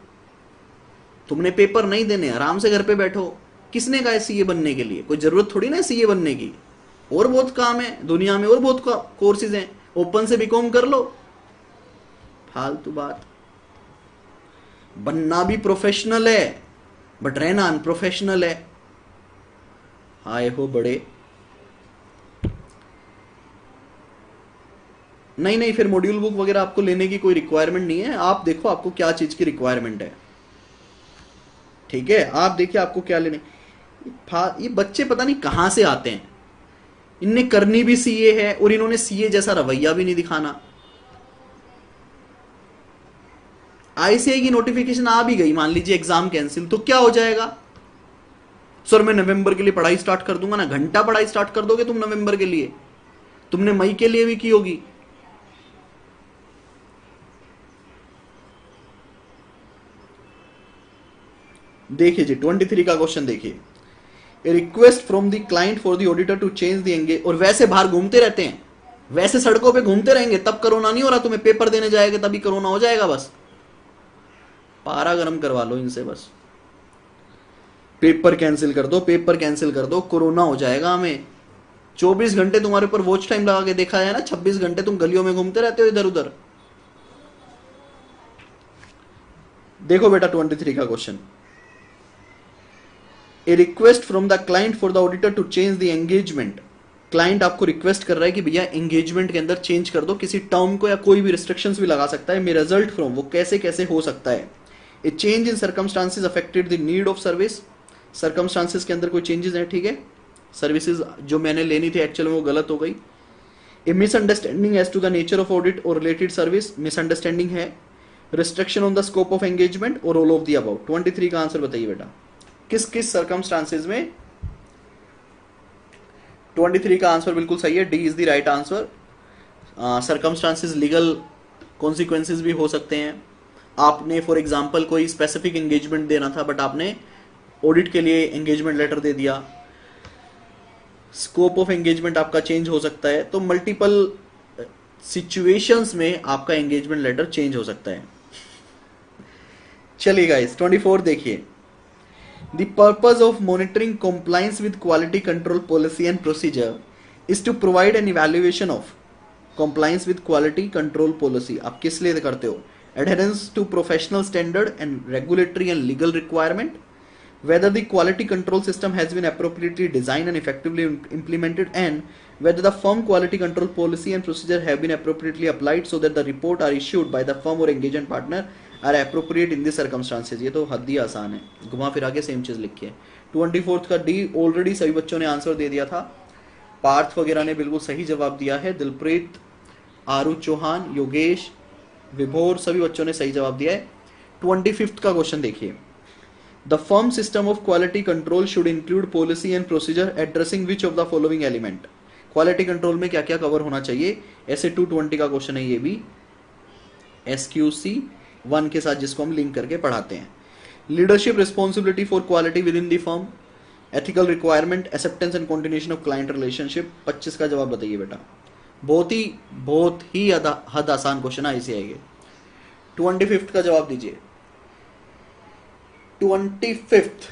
तुमने पेपर नहीं देने, आराम से घर पे बैठो। किसने कहा है सीए बनने के लिए? कोई जरूरत थोड़ी ना सीए बनने की, और बहुत काम है दुनिया में, और बहुत कोर्सेज हैं। ओपन से बीकॉम कर लो, फालतू बात। बनना भी प्रोफेशनल है, बट रहना अनप्रोफेशनल है। आए हो बड़े। नहीं नहीं, फिर मॉड्यूल बुक वगैरह आपको लेने की कोई रिक्वायरमेंट नहीं है। आप देखो आपको क्या चीज की रिक्वायरमेंट है, ठीक है। आप देखिए आपको क्या लेने। ये बच्चे पता नहीं कहां से आते हैं, इनने करनी भी सीए है और इन्होंने सीए जैसा रवैया भी नहीं दिखाना। आईसीआई की नोटिफिकेशन आ भी गई, मान लीजिए एग्जाम कैंसिल, तो क्या हो जाएगा? सर मैं नवंबर के लिए पढ़ाई स्टार्ट कर दूंगा ना। घंटा पढ़ाई स्टार्ट कर दोगे तुम नवंबर के लिए? तुमने मई के लिए भी की होगी। देखिए जी 23 का क्वेश्चन देखिए, a request from the client for the auditor to change the engage. और वैसे बाहर घूमते रहते हैं, वैसे सड़कों पे घूमते रहेंगे, तब कोरोना नहीं हो रहा। तुम्हें पेपर देने जाएगा तभी कोरोना हो जाएगा। बस पारा गर्म करवा लो इनसे, बस पेपर कैंसिल कर दो, पेपर कैंसिल कर दो, कोरोना हो जाएगा हमें। 24 घंटे तुम्हारे ऊपर वॉच टाइम लगा के देखा है ना, 26 घंटे तुम गलियों में घूमते रहते हो इधर उधर। देखो बेटा 23 का question, a request from the client for the auditor to change the engagement. Client आपको रिक्वेस्ट कर रहा है कि भैया एंगेजमेंट के अंदर चेंज कर दो किसी टर्म को, या कोई भी रिस्ट्रिक्शंस भी लगा सकता है। मे रिजल्ट फ्रॉम, वो कैसे कैसे हो सकता है। ए change in circumstances affected the need of service. Circumstances के अंदर कोई चेंजेस हैं, ठीक है। सर्विसेज जो मैंने लेनी थी एक्चुअल में वो गलत हो गई। A misunderstanding as to the nature of audit और रिलेटेड सर्विस, मिसअंडरस्टैंडिंग है। Restriction on the scope of engagement और ऑल ऑफ द अबव। 23 का आंसर बताइए बेटा, किस किस सर्कमस्टांसेस में 23 का आंसर बिल्कुल सही है, D is the right answer. Circumstances legal consequences भी हो सकते हैं। आपने फॉर एग्जांपल कोई स्पेसिफिक एंगेजमेंट देना था बट आपने ऑडिट के लिए एंगेजमेंट लेटर दे दिया, स्कोप ऑफ एंगेजमेंट आपका चेंज हो सकता है, तो मल्टीपल सिचुएशंस में आपका एंगेजमेंट लेटर चेंज हो सकता है। चलिए गाइस 24 देखिए, the purpose of monitoring compliance with quality control policy and procedure is to provide an evaluation of compliance with quality control policy। आप किस लिए करते हो? Adherence to professional standard and regulatory and legal requirement, whether the quality control system has been appropriately designed and effectively implemented, and whether the firm quality control policy and procedure have been appropriately applied so that the report are issued by the firm or engagement partner are appropriate in the circumstances। ये तो हद ही आसान है, घुमा फिरा के same चीज लिखी है। 24 का डी ऑलरेडी सभी बच्चों ने आंसर दे दिया था, पार्थ वगैरह ने बिल्कुल सही जवाब दिया है, दिलप्रीत, आरू चौहान, योगेश, विभोर, सभी बच्चों ने सही जवाब दिया है। 25 का क्वेश्चन देखिए, the firm system of quality control should include policy and procedure addressing which of the following element. Quality control में क्या क्या कवर होना चाहिए, ऐसे 220 का क्वेश्चन है ये भी, SQC 1 के साथ जिसको हम लिंक करके पढ़ाते हैं। Leadership responsibility for quality with in the firm, ethical requirement, acceptance and continuation of client relationship. 25 का जवाब बताइए बेटा, बहुत ही हद आसान क्वेश्चन है ICAI के। 25 का जवाब दीजिए। 25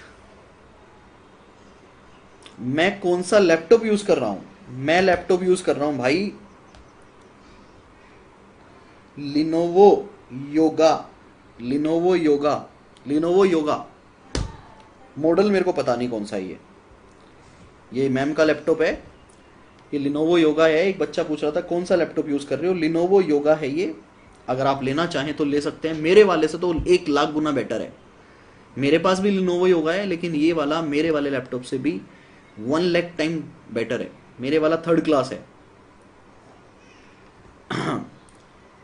मैं कौन सा लैपटॉप यूज कर रहा हूं? मैं लैपटॉप यूज कर रहा हूं भाई लिनोवो योगा। मॉडल मेरे को पता नहीं कौन सा है ये मैम का लैपटॉप है, ये लिनोवो योगा है। एक बच्चा पूछ रहा था कौन सा लैपटॉप यूज कर रहे हो, लिनोवो योगा है ये। अगर आप लेना चाहें तो ले सकते हैं, मेरे वाले से तो 1 लाख गुना बेटर है। मेरे पास भी लिनोवो योगा है, लेकिन ये वाला मेरे वाले लैपटॉप से भी 1 लाख टाइम बेटर है। मेरे वाला 3rd क्लास है।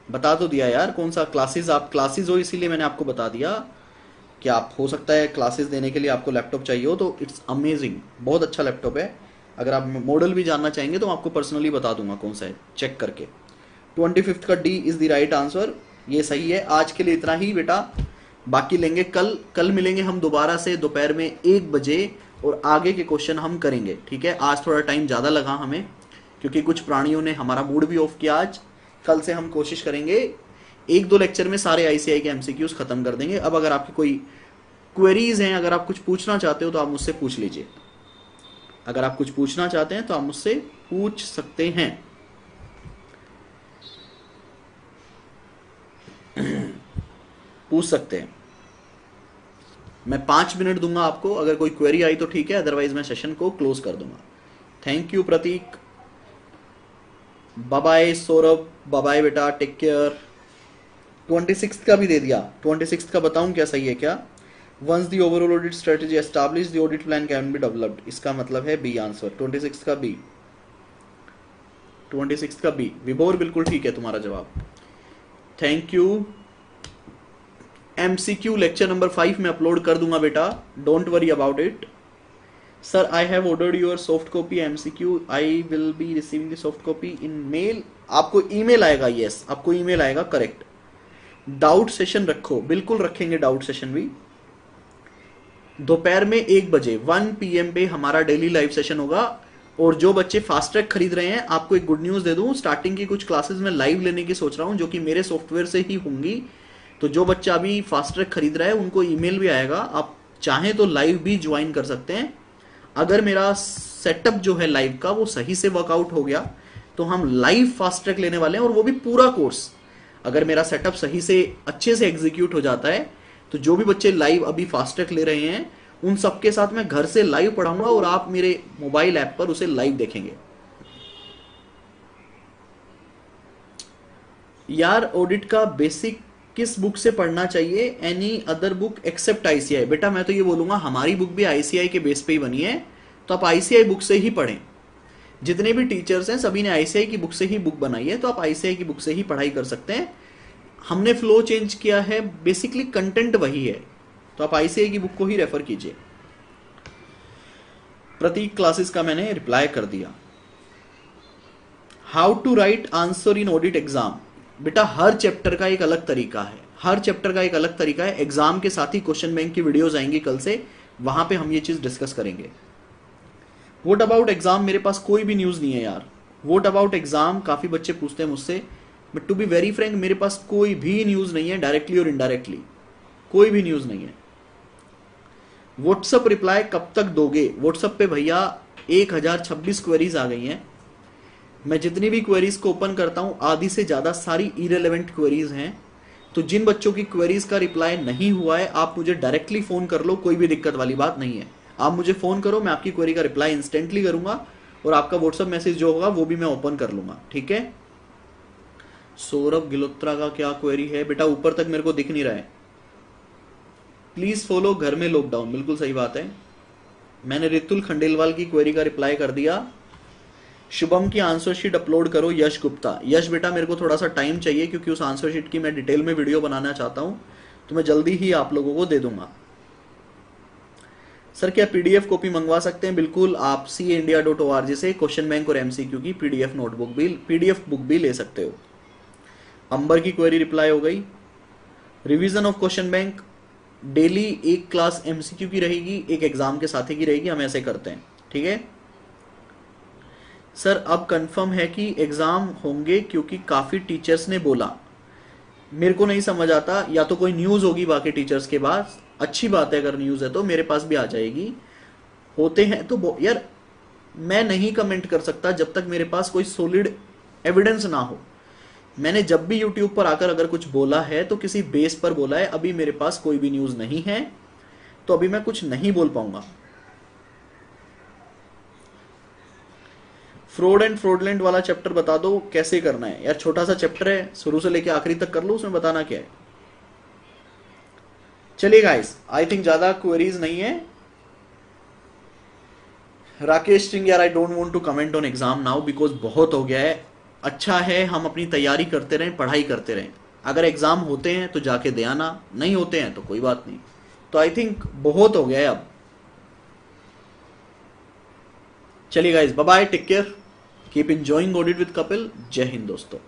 बता तो दिया यार कौन सा क्लासेस, आप क्लासेस हो इसीलिए मैंने आपको बता दिया कि आप हो सकता है क्लासेस देने के लिए आपको लैपटॉप चाहिए हो, तो इट्स अमेजिंग, बहुत अच्छा लैपटॉप है। अगर आप मॉडल भी जानना चाहेंगे तो आपको पर्सनली बता दूंगा कौन सा है, चेक करके। 25 का D is the right answer, ये सही है। आज के लिए इतना ही बेटा, बाकी लेंगे कल मिलेंगे हम दोबारा से दोपहर में 1 बजे और आगे के क्वेश्चन हम करेंगे, ठीक है। आज थोड़ा टाइम ज़्यादा लगा हमें क्योंकि कुछ प्राणियों ने हमारा मूड भी ऑफ किया आज। कल से हम कोशिश करेंगे 1-2 लेक्चर में सारे ICAI के MCQs खत्म कर देंगे। अब अगर आपकी कोई क्वेरीज हैं, अगर आप कुछ पूछना चाहते हो तो आप मुझसे पूछ लीजिए। अगर आप कुछ पूछना चाहते हैं तो आप मुझसे पूछ सकते हैं। पूछ सकते हैं। मैं 5 मिनट दूंगा आपको, अगर कोई क्वेरी आई तो ठीक है, अदरवाइज मैं सेशन को क्लोज कर दूंगा। Thank you Pratik, bye bye Saurabh, bye bye बेटा, टेक केयर। 26 का भी दे दिया, 26 का बताऊं क्या सही है क्या? Once the overall audit strategy establish the audit plan can be developed, इसका मतलब है बी आंसर। 26 का बी, 26 का बी। विभोर बिल्कुल ठीक है तुम्हारा जवाब, thank you. MCQ lecture number 5 में अपलोड कर दूंगा बेटा, don't worry about it. Sir I have ordered your soft copy MCQ, I will be receiving the soft copy in mail. आपको ईमेल आएगा, यस आपको ईमेल आएगा, करेक्ट। डाउट सेशन रखो, बिल्कुल रखेंगे डाउट सेशन भी। दोपहर में 1 बजे 1 PM पे हमारा डेली लाइव सेशन होगा। और जो बच्चे फास्ट ट्रैक खरीद रहे हैं, आपको एक गुड न्यूज दे दूं, स्टार्टिंग की कुछ क्लासेस में लाइव लेने की सोच रहा हूं, जो कि मेरे सॉफ्टवेयर से ही होंगी। तो जो बच्चा अभी फास्ट ट्रैक खरीद रहा है उनको ईमेल भी आएगा, आप चाहें तो लाइव भी ज्वाइन कर सकते हैं। अगर मेरा सेटअप जो है लाइव का वो सही से वर्कआउट हो गया तो हम लाइव फास्ट ट्रैक लेने वाले हैं, और वो भी पूरा कोर्स। अगर मेरा सेटअप सही से अच्छे से एग्जीक्यूट हो जाता है तो जो भी बच्चे लाइव अभी फास्ट ट्रैक ले रहे हैं उन सबके साथ मैं घर से लाइव पढ़ाऊंगा और आप मेरे मोबाइल ऐप पर उसे लाइव देखेंगे। यार ऑडिट का बेसिक किस बुक से पढ़ना चाहिए? Any other book except ICAI। बेटा मैं तो ये बोलूंगा हमारी बुक भी ICAI के बेस पे ही बनी है, तो आप ICAI बुक से ही पढ़ें। जितने भी टीचर्स हैं सभी ने ICAI की बुक से ही बुक बनाई है, तो आप ICAI की बुक से ही पढ़ाई कर सकते हैं। हमने फ्लो चेंज किया है, बेसिकली कंटेंट वही है, तो आप ICAI की बुक को ही रेफर कीजिए। प्रतीक क्लासेस का मैंने रिप्लाई कर दिया। How to write answer in audit exam. बेटा हर चैप्टर का एक अलग तरीका है, हर चैप्टर का एक अलग तरीका है। एग्जाम के साथ ही क्वेश्चन बैंक की वीडियोस आएंगी कल से, वहां पे हम ये चीज डिस्कस करेंगे। वोट अबाउट एग्जाम, मेरे पास कोई भी न्यूज नहीं है यार। वोट अबाउट एग्जाम काफी बच्चे पूछते हैं मुझसे, but to be very frank मेरे पास कोई भी न्यूज नहीं है, डायरेक्टली और इनडायरेक्टली कोई भी न्यूज नहीं है। व्हाट्सअप रिप्लाई कब तक दोगे? व्हाट्सअप पे भैया 1026 क्वेरीज आ गई हैं। मैं जितनी भी क्वेरीज को ओपन करता हूं आधी से ज्यादा सारी इरेलेवेंट क्वेरीज हैं। तो जिन बच्चों की क्वेरीज का रिप्लाई नहीं हुआ है आप मुझे डायरेक्टली फोन कर लो, कोई भी दिक्कत वाली बात नहीं है। आप मुझे फोन करो, मैं आपकी क्वेरी का रिप्लाई इंस्टेंटली करूंगा और आपका व्हाट्सअप मैसेज जो होगा वो भी मैं ओपन कर लूंगा, ठीक है। सौरभ गिलोत्रा का क्या क्वेरी है? बेटा ऊपर तक मेरे को दिख नहीं रहा है। प्लीज फॉलो घर में लॉकडाउन, बिल्कुल सही बात है। मैंने रितुल खंडेलवाल की क्वेरी का रिप्लाई कर दिया। शुभम की आंसर शीट अपलोड करो, यश गुप्ता। यश बेटा मेरे को थोड़ा सा टाइम चाहिए क्योंकि उस आंसर शीट की मैं डिटेल में वीडियो बनाना चाहता हूं, तो मैं जल्दी ही आप लोगों को दे दूंगा। सर क्या पीडीएफ कॉपी मंगवा सकते हैं? बिल्कुल, आप CAindia.org से क्वेश्चन बैंक और MCQ की पीडीएफ नोटबुक भी, पीडीएफ बुक भी ले सकते हो। अंबर की क्वेरी रिप्लाई हो गई। Revision of question bank daily एक क्लास MCQ की रहेगी, एक एग्जाम के साथी की रहेगी, हम ऐसे करते हैं, ठीक है। सर अब कंफर्म है कि एग्जाम होंगे क्योंकि काफी टीचर्स ने बोला। मेरे को नहीं समझ आता, या तो कोई न्यूज होगी बाकी टीचर्स के पास, अच्छी बात है अगर न्यूज है तो मेरे पास भी आ जाएगी। होते हैं तो यार मैं नहीं कमेंट कर सकता जब तक मेरे पास कोई सॉलिड एविडेंस ना हो। मैंने जब भी यूट्यूब पर आकर अगर कुछ बोला है तो किसी बेस पर बोला है। अभी मेरे पास कोई भी न्यूज नहीं है तो अभी मैं कुछ नहीं बोल पाऊंगा। फ्रॉड एंड फ्रॉडलेंट वाला चैप्टर बता दो कैसे करना है। यार छोटा सा चैप्टर है, शुरू से लेके आखिरी तक कर लो, उसमें बताना क्या है। चलिए गाइस, आई थिंक ज्यादा क्वेरीज नहीं है। राकेश सिंह, यार I don't want to comment on exam now because बहुत हो गया है। अच्छा है हम अपनी तैयारी करते रहें, पढ़ाई करते रहें। अगर एग्जाम होते हैं तो जाके दे आना, नहीं होते हैं तो कोई बात नहीं। तो आई थिंक बहुत हो गया है अब। चलिए guys, bye bye, take care, keep enjoying audit with Kapil. जय हिंद दोस्तों।